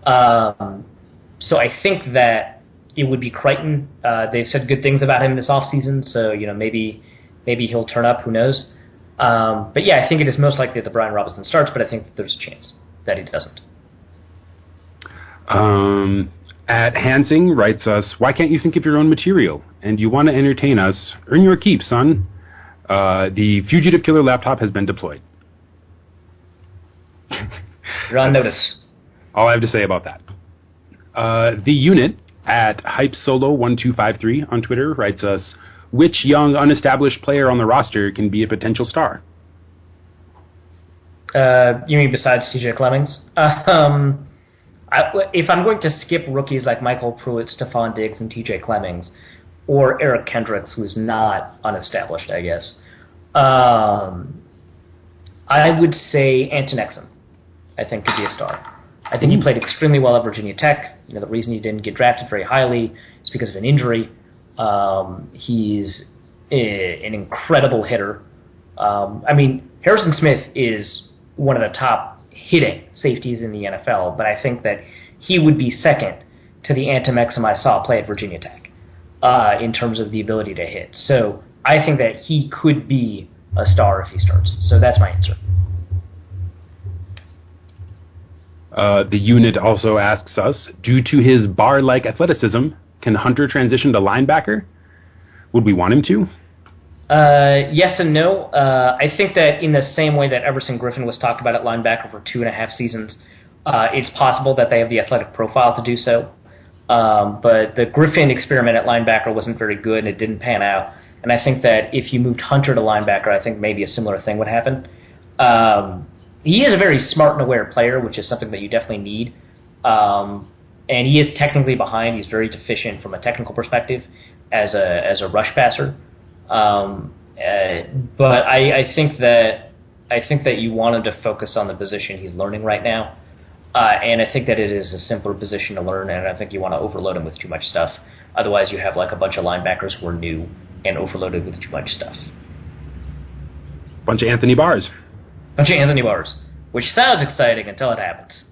So I think that it would be Crichton. They've said good things about him this offseason, so maybe he'll turn up. Who knows? But yeah, I think it is most likely that Brian Robinson starts, but I think that there's a chance that he doesn't. At Hansing writes us, why can't you think of your own material? And you want to entertain us? Earn your keep, son. The Fugitive Killer laptop has been deployed. You're on notice. All I have to say about that. The Unit at HypeSolo1253 on Twitter writes us, which young, unestablished player on the roster can be a potential star? You mean besides TJ Clemmings? If I'm going to skip rookies like Michael Pruitt, Stephon Diggs, and TJ Clemmings, or Eric Kendricks, who's not unestablished, I guess, I would say Anton Exum, I think, could be a star. I think he played extremely well at Virginia Tech. The reason he didn't get drafted very highly is because of an injury. He's an incredible hitter. Harrison Smith is one of the top hitting safeties in the NFL, but I think that he would be second to the Anton Exum I saw play at Virginia Tech in terms of the ability to hit. So I think that he could be a star if he starts. So that's my answer. The Unit also asks us, due to his bar-like athleticism, can Hunter transition to linebacker? Would we want him to? Yes and no. I think that in the same way that Everson Griffin was talked about at linebacker for 2.5 seasons, it's possible that they have the athletic profile to do so. But the Griffin experiment at linebacker wasn't very good and it didn't pan out. And I think that if you moved Hunter to linebacker, I think maybe a similar thing would happen. He is a very smart and aware player, which is something that you definitely need. And he is technically behind. He's very deficient from a technical perspective as a rush passer. But I think that you want him to focus on the position he's learning right now. And I think that it is a simpler position to learn, and I think you want to overload him with too much stuff. Otherwise, you have like a bunch of linebackers who are new and overloaded with too much stuff. Bunch of Anthony Barrs. Which sounds exciting until it happens.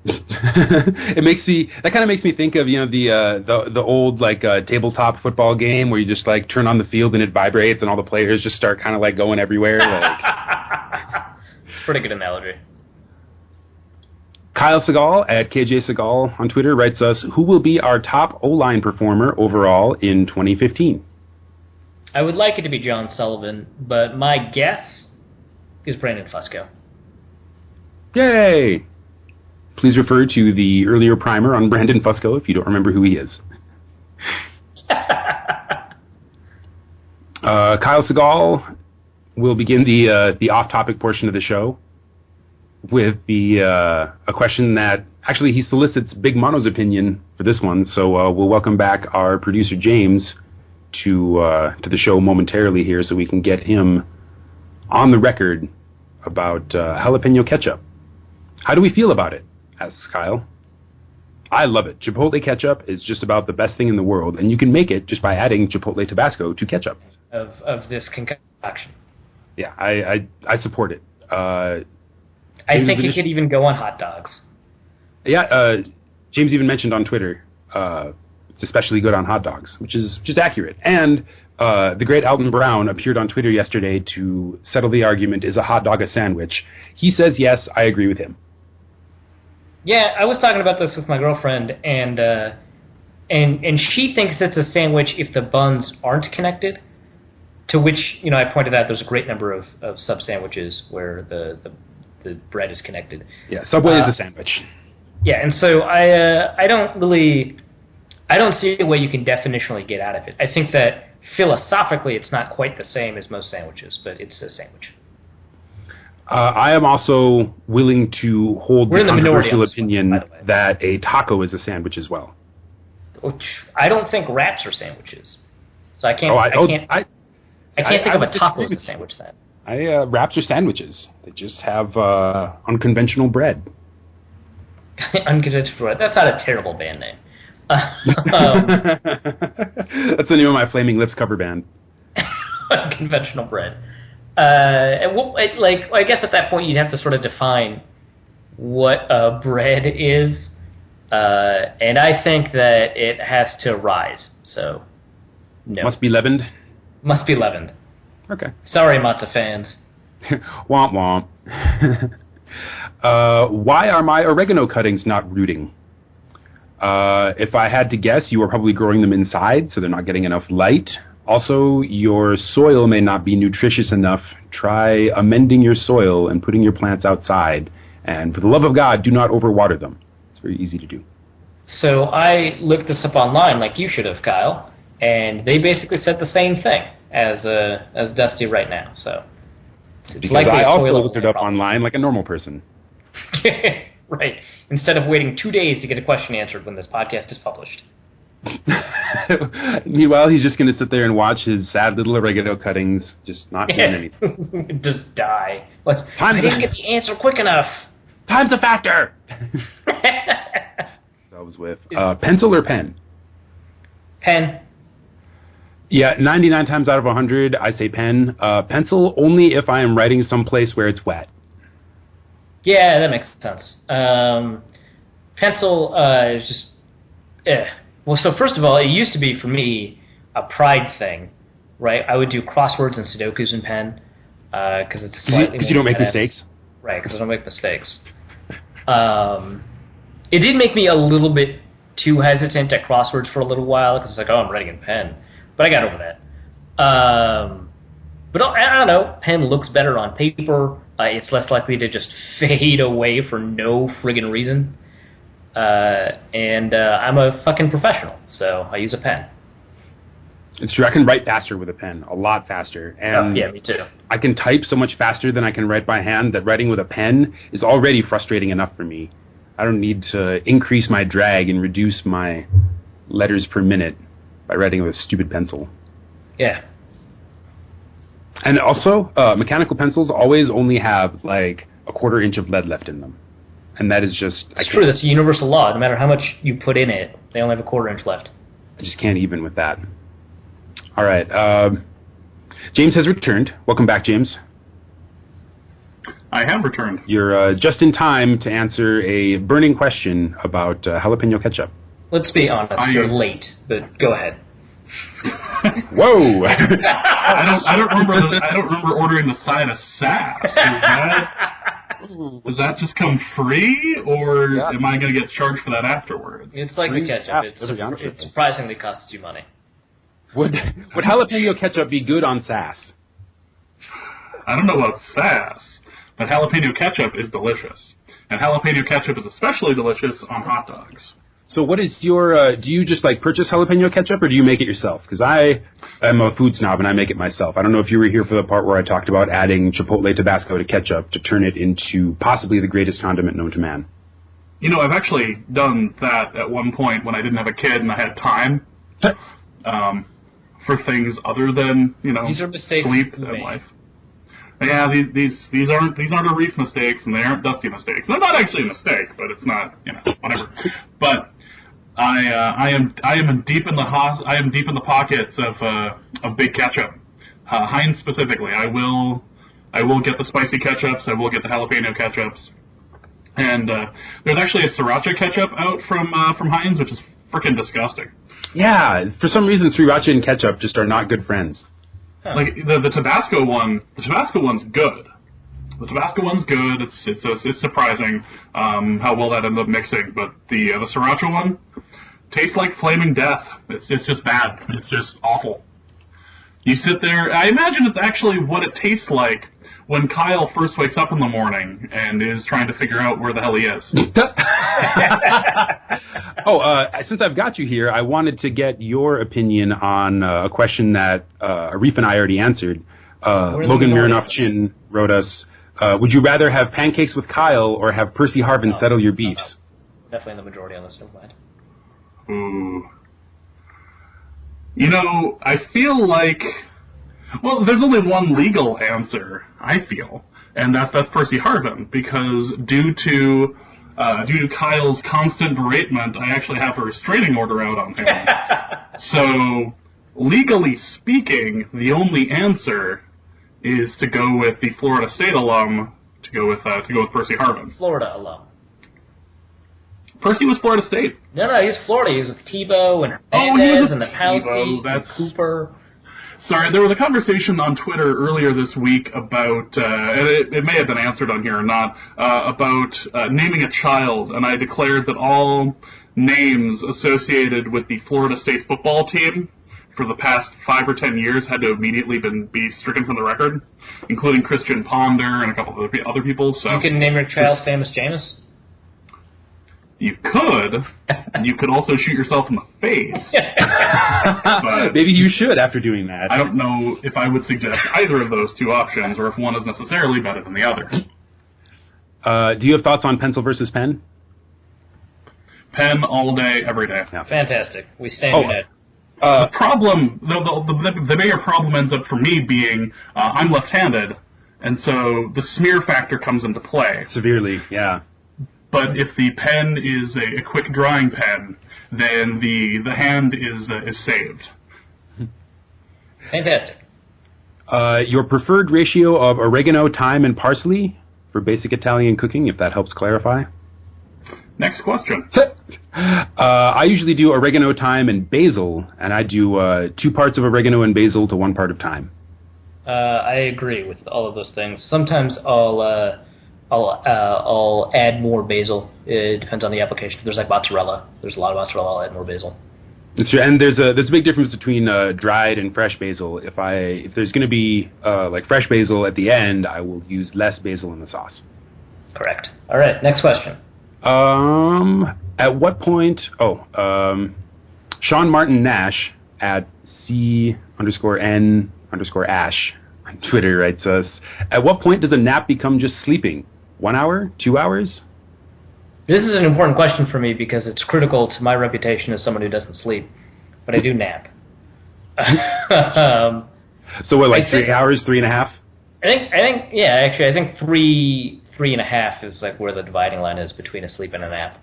That kind of makes me think of the old tabletop football game where you just like turn on the field and it vibrates and all the players just start kind of like going everywhere. Like. It's a pretty good analogy. Kyle Segal at KJ Segal on Twitter writes us, who will be our top O-line performer overall in 2015? I would like it to be John Sullivan, but my guess is Brandon Fusco. Yay! Please refer to the earlier primer on Brandon Fusco if you don't remember who he is. Kyle Segal will begin the off-topic portion of the show with a question that actually he solicits Big Mono's opinion for this one. So we'll welcome back our producer James to the show momentarily here, so we can get him on the record about jalapeno ketchup. How do we feel about it? Asks Kyle. I love it. Chipotle ketchup is just about the best thing in the world, and you can make it just by adding Chipotle Tabasco to ketchup. Of this concoction. Yeah, I support it. I think it could even go on hot dogs. Yeah, James even mentioned on Twitter it's especially good on hot dogs, which is just accurate. And the great Alton Brown appeared on Twitter yesterday to settle the argument, is a hot dog a sandwich? He says yes, I agree with him. Yeah, I was talking about this with my girlfriend, and she thinks it's a sandwich if the buns aren't connected. To which, I pointed out there's a great number of sub sandwiches where the bread is connected. Yeah, Subway is a sandwich. Yeah, and so I don't see a way you can definitionally get out of it. I think that philosophically it's not quite the same as most sandwiches, but it's a sandwich. I am also willing to hold the controversial opinion that a taco is a sandwich as well. Which I don't think wraps are sandwiches, so I can't. I can't think of a taco as a sandwich then. Wraps are sandwiches. They just have unconventional bread. Unconventional bread. That's not a terrible band name. That's the name of my Flaming Lips cover band. Unconventional bread. I guess at that point you'd have to sort of define what bread is, and I think that it has to rise. So, no. Must be leavened? Must be leavened. Okay. Sorry, matzo fans. Womp womp. Why are my oregano cuttings not rooting? If I had to guess, you are probably growing them inside, so they're not getting enough light. Also, your soil may not be nutritious enough. Try amending your soil and putting your plants outside. And for the love of God, do not overwater them. It's very easy to do. So I looked this up online, like you should have, Kyle, and they basically said the same thing as Dusty right now. So it's because I also looked it up online like a normal person. Right. Instead of waiting 2 days to get a question answered when this podcast is published. Meanwhile, he's just going to sit there and watch his sad little oregano cuttings, just not doing anything. Just die. I didn't get the answer quick enough. Time's a factor. That was with pencil or pen? Pen. Yeah, 99 times out of 100, I say pen. Pencil only if I am writing someplace where it's wet. Yeah, that makes sense. Pencil is just... Well, so first of all, it used to be, for me, a pride thing, right? I would do crosswords and Sudokus in pen, because it's slightly... Because you don't make mistakes? Right, because I don't make mistakes. It did make me a little bit too hesitant at crosswords for a little while, because it's like, oh, I'm writing in pen. But I got over that. But I don't know, pen looks better on paper. It's less likely to just fade away for no friggin' reason. And I'm a fucking professional, so I use a pen. It's true. I can write faster with a pen, a lot faster. And yeah, me too. I can type so much faster than I can write by hand that writing with a pen is already frustrating enough for me. I don't need to increase my drag and reduce my letters per minute by writing with a stupid pencil. Yeah. And also, mechanical pencils always only have like a 1/4 inch of lead left in them. And that is just... It's true, that's a universal law. No matter how much you put in it, they only have a 1/4 inch left. I just can't even with that. All right. James has returned. Welcome back, James. I have returned. You're just in time to answer a burning question about jalapeno ketchup. Let's be honest, you're late, but go ahead. Whoa! I don't remember ordering the side of sass. Does that just come free, or am I going to get charged for that afterwards? It's like the ketchup. It surprisingly costs you money. Would jalapeno ketchup be good on sass? I don't know about sass, but jalapeno ketchup is delicious. And jalapeno ketchup is especially delicious on hot dogs. So what is your, do you just like purchase jalapeno ketchup or do you make it yourself? Because I am a food snob and I make it myself. I don't know if you were here for the part where I talked about adding Chipotle Tabasco to ketchup to turn it into possibly the greatest condiment known to man. You know, I've actually done that at one point when I didn't have a kid and I had time for things other than, you know, these are mistakes sleep and life. Yeah, these aren't Arif mistakes and they aren't Dusty mistakes. They're not actually a mistake, but it's not, you know, whatever. But I am deep in the pockets of big ketchup. Heinz specifically. I will get the spicy ketchups. I will get the jalapeno ketchups. And there's actually a sriracha ketchup out from Heinz, which is freaking disgusting. Yeah, for some reason sriracha and ketchup just are not good friends. Huh. Like the Tabasco one, the Tabasco one's good. The Tabasco one's good. It's surprising how well that ended up mixing. But the sriracha one tastes like flaming death. It's just bad. It's just awful. You sit there. I imagine it's actually what it tastes like when Kyle first wakes up in the morning and is trying to figure out where the hell he is. Since I've got you here, I wanted to get your opinion on a question that Arif and I already answered. Logan Mironoff-Chin wrote us, would you rather have pancakes with Kyle or have Percy Harvin settle your beefs? Definitely the majority on this, never mind. Ooh. You know, I feel like... Well, there's only one legal answer, I feel, and that's Percy Harvin, because due to Kyle's constant beratement, I actually have a restraining order out on him. So, legally speaking, the only answer is to go with the Florida State alum, to go with Percy Harvin. Florida alum. Percy was Florida State. No, he's Florida. He was with Tebow and Hernandez and the Pouncey and Cooper. Sorry, there was a conversation on Twitter earlier this week about, and it may have been answered on here or not, about naming a child, and I declared that all names associated with the Florida State football team for the past 5 or 10 years had to immediately be stricken from the record, including Christian Ponder and a couple of other people. So you can name your child Famous Jameis? You could. You could also shoot yourself in the face. But maybe you should after doing that. I don't know if I would suggest either of those two options or if one is necessarily better than the other. Do you have thoughts on pencil versus pen? Pen all day, every day. Yeah. Fantastic. We stand your head. The problem, the bigger problem ends up for me being I'm left-handed, and so the smear factor comes into play. Severely, yeah. But if the pen is a quick drawing pen, then the hand is saved. Fantastic. Your preferred ratio of oregano, thyme, and parsley for basic Italian cooking, if that helps clarify. Next question. I usually do oregano, thyme, and basil, and I do 2 parts of oregano and basil to 1 part of thyme. I agree with all of those things. Sometimes I'll add more basil. It depends on the application. If there's like mozzarella, there's a lot of mozzarella, I'll add more basil. That's true. And there's a big difference between dried and fresh basil. If there's going to be like fresh basil at the end, I will use less basil in the sauce. Correct. All right, next question. At what point? Sean Martin Nash at C_N_Ash on Twitter writes us, at what point does a nap become just sleeping? 1 hour? 2 hours? This is an important question for me because it's critical to my reputation as someone who doesn't sleep. But I do nap. So what, like 3 hours, 3.5? I think 3.5 is like where the dividing line is between a sleep and a nap.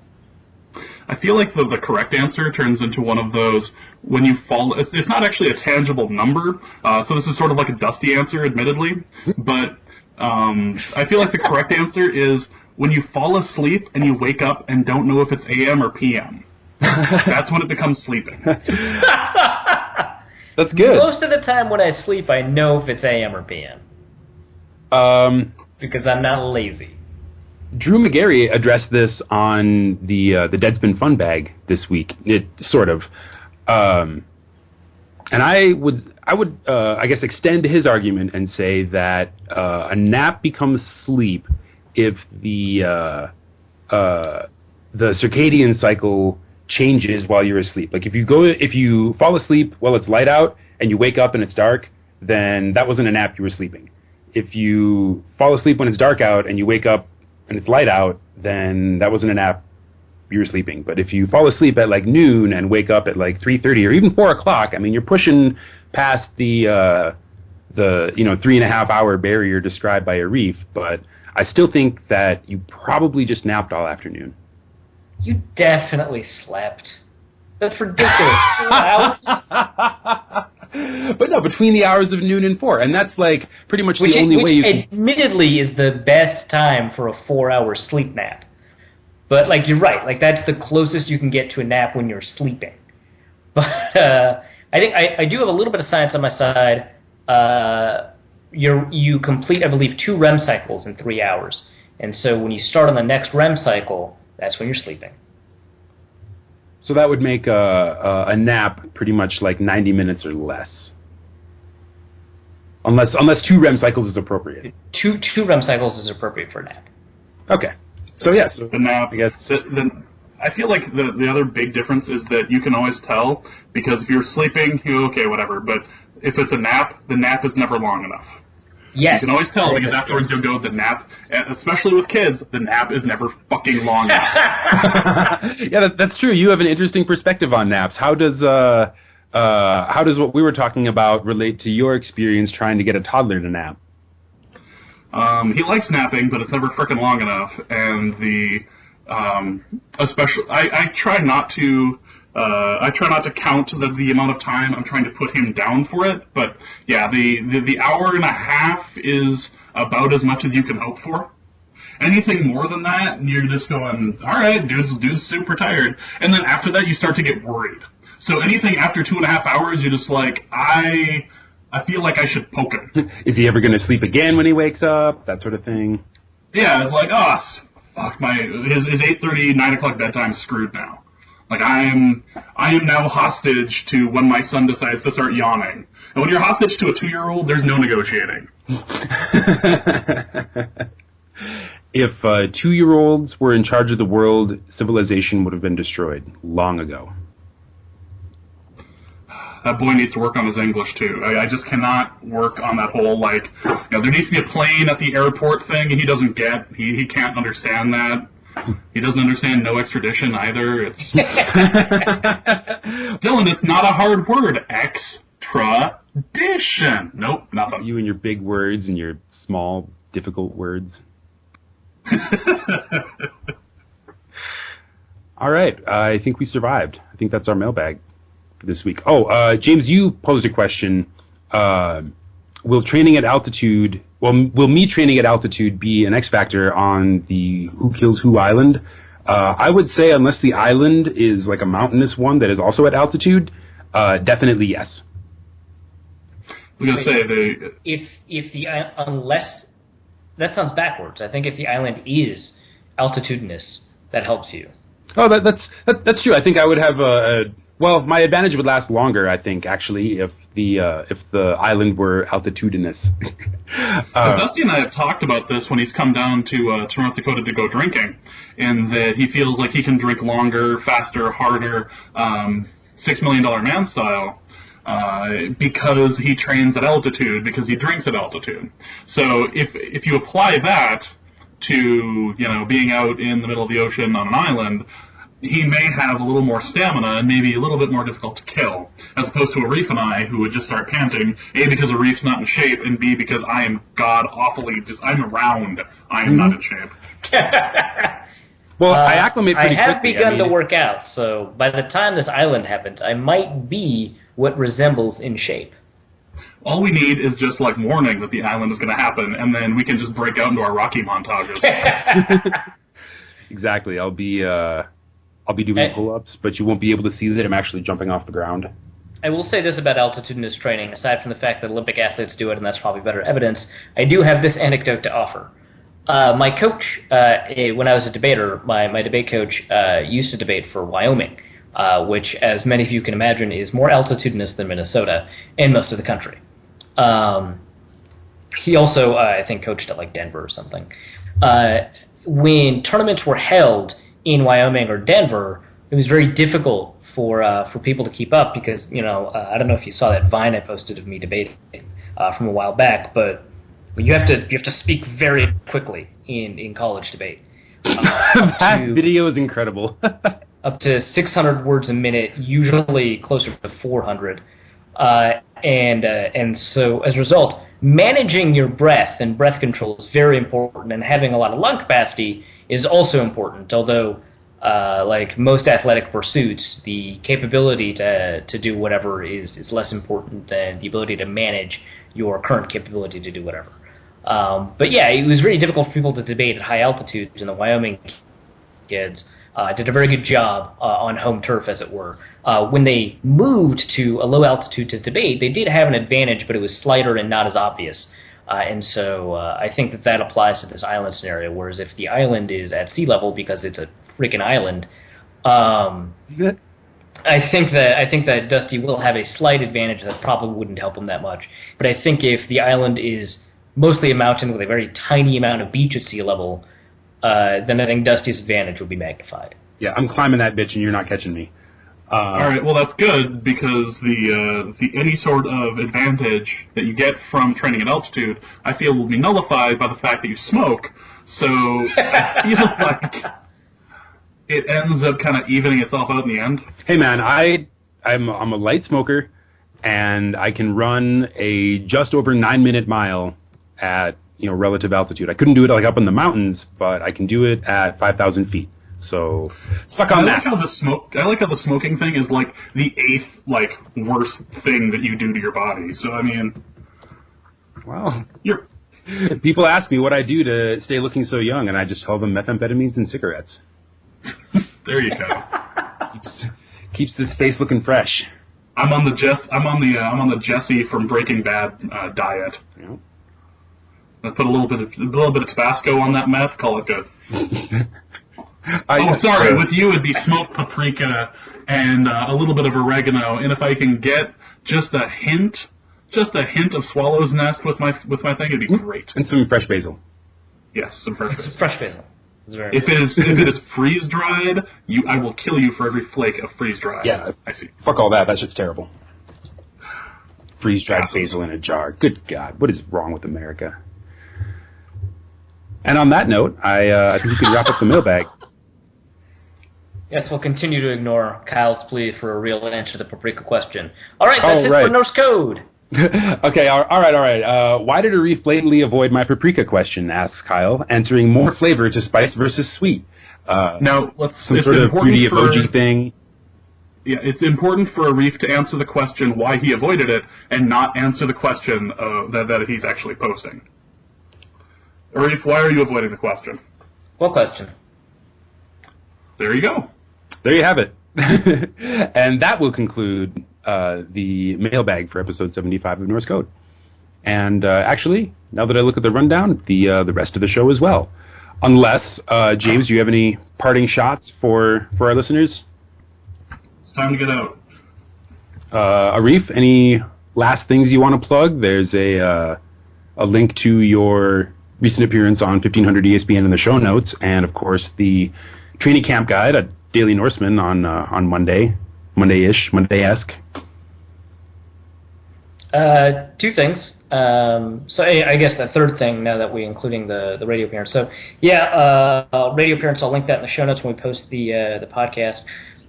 I feel like the correct answer turns into one of those when you fall. It's not actually a tangible number, so this is sort of like a dusty answer, admittedly. But I feel like the correct answer is when you fall asleep and you wake up and don't know if it's AM or PM. That's when it becomes sleeping. That's good. Most of the time when I sleep, I know if it's AM or PM. Because I'm not lazy. Drew McGarry addressed this on the Deadspin Fun Bag this week. It sort of, and I would I guess extend his argument and say that a nap becomes sleep if the circadian cycle changes while you're asleep. Like if you fall asleep while it's light out and you wake up and it's dark, then that wasn't a nap, you were sleeping. If you fall asleep when it's dark out and you wake up and it's light out, then that wasn't a nap, you were sleeping. But if you fall asleep at like noon and wake up at like 3:30 or even 4 o'clock, I mean, you're pushing past the 3.5 hour barrier described by Arif. But I still think that you probably just napped all afternoon. You definitely slept. That's ridiculous. 4 hours? But no, between the hours of noon and 4, and that's like pretty much the only way you can. Admittedly, is the best time for a 4-hour sleep nap. But like you're right, like that's the closest you can get to a nap when you're sleeping. But I think I do have a little bit of science on my side. You complete, I believe, 2 REM cycles in 3 hours, and so when you start on the next REM cycle, that's when you're sleeping. So that would make a nap pretty much like 90 minutes or less. Unless 2 REM cycles is appropriate. Two REM cycles is appropriate for a nap. Okay. So yes, the nap. I guess. I feel like the other big difference is that you can always tell, because if you're sleeping, okay, whatever. But if it's a nap, the nap is never long enough. Yes. You can always tell, because afterwards you'll go, the nap, especially with kids, the nap is never fucking long enough. Yeah, that's true. You have an interesting perspective on naps. How does what we were talking about relate to your experience trying to get a toddler to nap? He likes napping, but it's never frickin' long enough. And especially, I try not to count the amount of time I'm trying to put him down for it. But yeah, the hour and a half is about as much as you can hope for. Anything more than that, you're just going, all right, dude's super tired. And then after that, you start to get worried. So anything after 2.5 hours, you're just like, I feel like I should poke him. Is he ever going to sleep again when he wakes up? That sort of thing. Yeah, it's like, fuck, his 8:30, 9 o'clock bedtime is screwed now. Like I am now hostage to when my son decides to start yawning. And when you're hostage to a 2-year-old, there's no negotiating. If 2-year-olds were in charge of the world, civilization would have been destroyed long ago. That boy needs to work on his English, too. I just cannot work on that whole, there needs to be a plane at the airport thing, and he doesn't get. He can't understand that. He doesn't understand no extradition, either. It's Dylan, it's not a hard word. Extradition. Nope, nothing. You and your big words and your small, difficult words. All right, I think we survived. I think that's our mailbag for this week. Oh, James, you posed a question. Will training at altitude, will me training at altitude be an X factor on the Who Kills Who island? I would say unless the island is like a mountainous one that is also at altitude, definitely yes. I'm gonna say unless that sounds backwards. I think if the island is altitudinous, that helps you. Oh, that's true. I think I would have well, my advantage would last longer, I think, actually, if the island were altitudinous. Dusty and I have talked about this when he's come down to North Dakota to go drinking, in that he feels like he can drink longer, faster, harder, $6 Million Man style, because he trains at altitude, because he drinks at altitude. So if you apply that to being out in the middle of the ocean on an island, he may have a little more stamina and maybe a little bit more difficult to kill, as opposed to Arif and I, who would just start panting, A, because Arif's not in shape, and B, because I am god-awfully I'm round. I am not in shape. Well, I acclimate pretty quickly. I have begun to work out, so by the time this island happens, I might be what resembles in shape. All we need is just like warning that the island is going to happen, and then we can just break out into our Rocky montages. Exactly. I'll be doing pull-ups, but you won't be able to see that I'm actually jumping off the ground. I will say this about altitudinous training, aside from the fact that Olympic athletes do it, and that's probably better evidence, I do have this anecdote to offer. My coach, when I was a debater, my debate coach used to debate for Wyoming, which, as many of you can imagine, is more altitudinous than Minnesota and most of the country. He also, I think, coached at like Denver or something. When tournaments were held in Wyoming or Denver, it was very difficult for people to keep up because, I don't know if you saw that Vine I posted of me debating from a while back, but you have to speak very quickly in college debate. That video is incredible. Up to 600 words a minute, usually closer to 400. And so as a result, managing your breath and breath control is very important, and having a lot of lung capacity is also important, although like most athletic pursuits, the capability to do whatever is less important than the ability to manage your current capability to do whatever. But yeah, it was very difficult for people to debate at high altitudes, and the Wyoming kids did a very good job on home turf, as it were. When they moved to a low altitude to debate, they did have an advantage, but it was slighter and not as obvious. And so I think that applies to this island scenario, whereas if the island is at sea level because it's a freaking island, I think that Dusty will have a slight advantage that probably wouldn't help him that much. But I think if the island is mostly a mountain with a very tiny amount of beach at sea level, then I think Dusty's advantage will be magnified. Yeah, I'm climbing that bitch and you're not catching me. All right, well that's good because the any sort of advantage that you get from training at altitude, I feel, will be nullified by the fact that you smoke. So I feel like it ends up kind of evening itself out in the end. Hey man, I'm a light smoker, and I can run a just over 9-minute mile at relative altitude. I couldn't do it like up in the mountains, but I can do it at 5,000 feet. So suck on that. I like how the smoking thing is like the 8th worst thing that you do to your body. So I mean, well, people ask me what I do to stay looking so young, and I just tell them methamphetamines and cigarettes. There you go. Keeps this face looking fresh. I'm on the Jesse from Breaking Bad diet. Yep. I put a little bit of Tabasco on that meth. Call it good. Sorry. With you, it'd be smoked paprika and a little bit of oregano. And if I can get just a hint of swallow's nest with my thing, it'd be great. And some fresh basil. Yes, some fresh basil. Fresh basil. If it is freeze dried, I will kill you for every flake of freeze dried. Yeah, I see. Fuck all that. That shit's terrible. Freeze dried basil in a jar. Good God, what is wrong with America? And on that note, I think we can wrap up the mailbag. Yes, we'll continue to ignore Kyle's plea for a real answer to the paprika question. All right, that's it for Norse Code. Okay, all right. Why did Arif blatantly avoid my paprika question, asks Kyle, answering more flavor to spice versus sweet. Now, some sort of fruity emoji thing. Yeah, it's important for Arif to answer the question why he avoided it and not answer the question that he's actually posting. Arif, why are you avoiding the question? What question? There you go. There you have it. And that will conclude the mailbag for episode 75 of Norse Code. And actually, now that I look at the rundown, the rest of the show as well. Unless, James, do you have any parting shots for our listeners? It's time to get out. Arif, any last things you want to plug? There's a link to your recent appearance on 1500 ESPN in the show notes, and of course the training camp guide at Daily Norseman on Monday-esque. Two things. So I guess the third thing, now that we're including the radio appearance. So yeah, radio appearance, I'll link that in the show notes when we post the podcast.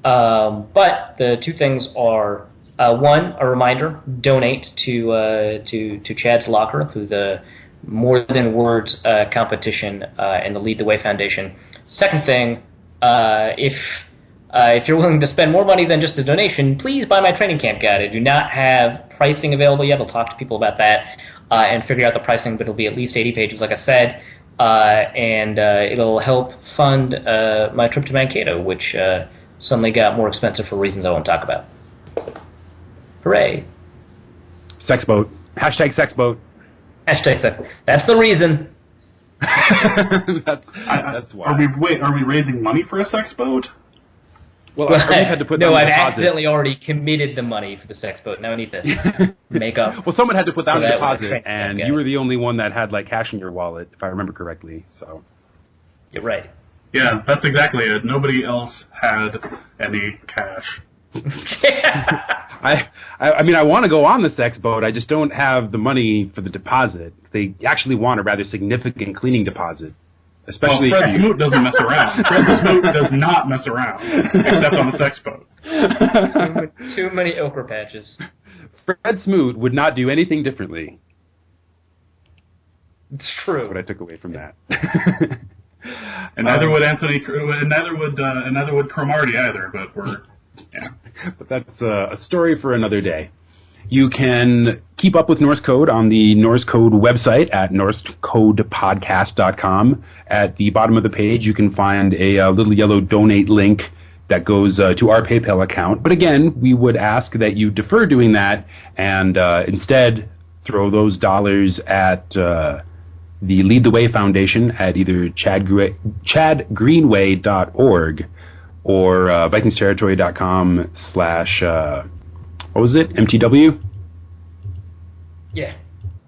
But the two things are, one, a reminder, donate to Chad's Locker through the More Than Words competition and the Lead the Way Foundation. Second thing, if If you're willing to spend more money than just a donation, please buy my training camp guide. I do not have pricing available yet. I'll talk to people about that and figure out the pricing, but it'll be at least 80 pages, like I said, and it'll help fund my trip to Mankato, which suddenly got more expensive for reasons I won't talk about. Hooray. Sex boat. Hashtag sex boat. Hashtag sex. That's the reason. that's why. Are we raising money for a sex boat? Well, I had to put down I've deposit. accidentally already committed the money for the sex boat. Now I need to make up. Well, someone had to put down a deposit, and okay. You were the only one that had like cash in your wallet, if I remember correctly. So. You're right. Yeah, that's exactly it. Nobody else had any cash. I mean, I want to go on the sex boat. I just don't have the money for the deposit. They actually want a rather significant cleaning deposit, especially. Well, Fred Smoot doesn't mess around. Fred Smoot does not mess around, except on the sex boat. Too many ochre patches. Fred Smoot would not do anything differently. It's true. That's what I took away from that. And neither would Anthony. And neither would Cromartie either. But we're. Yeah. But that's a story for another day. You can keep up with Norse Code on the Norse Code website at norsecodepodcast.com. At the bottom of the page, you can find a little yellow donate link that goes to our PayPal account. But again, we would ask that you defer doing that and instead throw those dollars at the Lead the Way Foundation at either chadgreenway.org or VikingsTerritory.com / what was it? MTW? Yeah.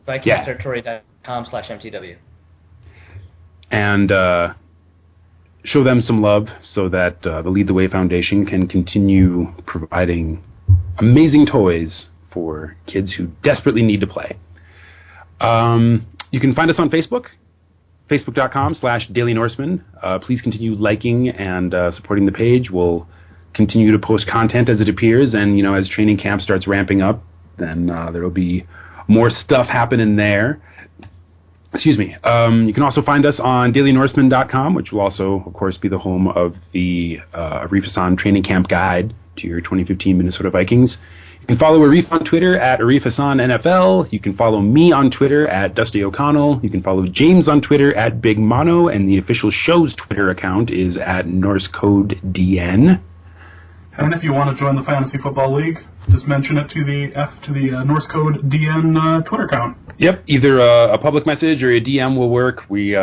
VikingsTerritory.com / MTW. And show them some love so that the Lead the Way Foundation can continue providing amazing toys for kids who desperately need to play. You can find us on Facebook. Facebook.com / Daily Norseman. Please continue liking and supporting the page. We'll continue to post content as it appears, and as training camp starts ramping up, then there will be more stuff happening there. Excuse me. You can also find us on dailynorseman.com, which will also, of course, be the home of the Arifasan training camp guide to your 2015 Minnesota Vikings. You can follow Arif on Twitter at ArifHassanNFL. You can follow me on Twitter at Dusty O'Connell. You can follow James on Twitter at Big Mono, and the official show's Twitter account is at NorseCodeDN. And if you want to join the Fantasy Football League, just mention it to the Norse Code DN Twitter account. Yep, either a public message or a DM will work. We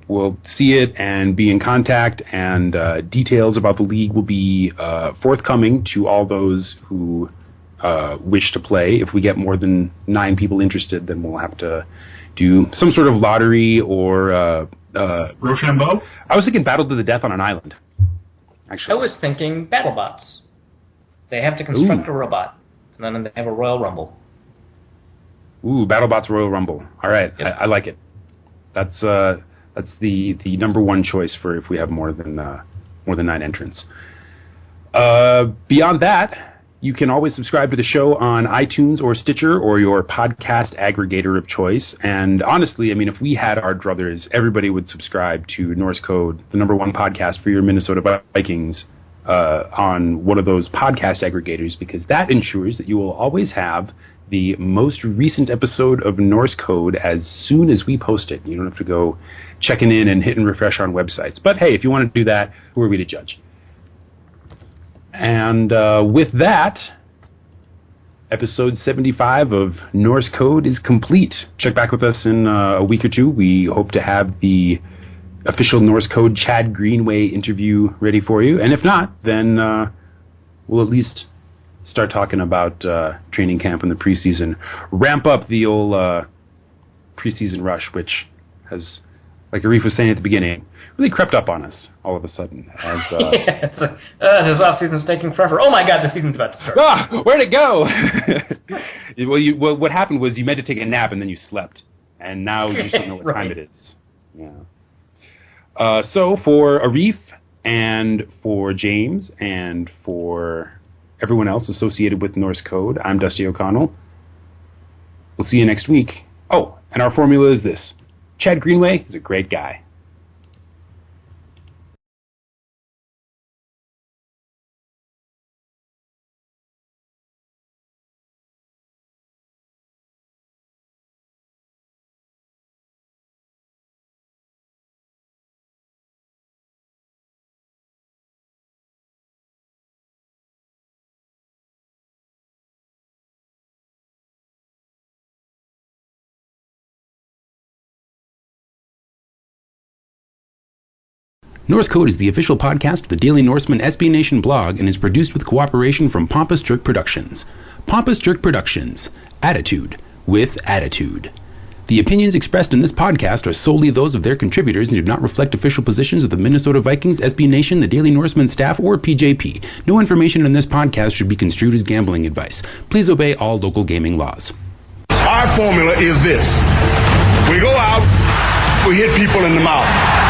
will see it and be in contact, and details about the league will be forthcoming to all those who wish to play. If we get more than 9 people interested, then we'll have to do some sort of lottery or Rochambeau? I was thinking battle to the death on an island. Actually, I was thinking BattleBots. They have to construct a robot, and then they have a Royal Rumble. Ooh, BattleBots Royal Rumble. All right, yep. I like it. That's the number one choice for if we have more than 9 entrants. Beyond that, you can always subscribe to the show on iTunes or Stitcher or your podcast aggregator of choice. And honestly, I mean, if we had our druthers, everybody would subscribe to Norse Code, the number one podcast for your Minnesota Vikings, on one of those podcast aggregators, because that ensures that you will always have the most recent episode of Norse Code as soon as we post it. You don't have to go checking in and hitting refresh on websites. But hey, if you want to do that, who are we to judge? And with that, episode 75 of Norse Code is complete. Check back with us in a week or two. We hope to have the official Norse Code Chad Greenway interview ready for you. And if not, then we'll at least start talking about training camp and the preseason. Ramp up the old preseason rush, which has, like Arif was saying at the beginning, really crept up on us all of a sudden. As, yes. This off-season's taking forever. Oh my God, the season's about to start. Ah, where'd it go? What happened was you meant to take a nap and then you slept, and now you just don't know what right. time it is. Yeah. So for Arif and for James and for everyone else associated with Norse Code, I'm Dusty O'Connell. We'll see you next week. Oh, and our formula is this: Chad Greenway is a great guy. Norse Code is the official podcast of the Daily Norseman SB Nation blog and is produced with cooperation from Pompous Jerk Productions. Pompous Jerk Productions. Attitude with attitude. The opinions expressed in this podcast are solely those of their contributors and do not reflect official positions of the Minnesota Vikings, SB Nation, the Daily Norseman staff, or PJP. No information in this podcast should be construed as gambling advice. Please obey all local gaming laws. Our formula is this. We go out, we hit people in the mouth.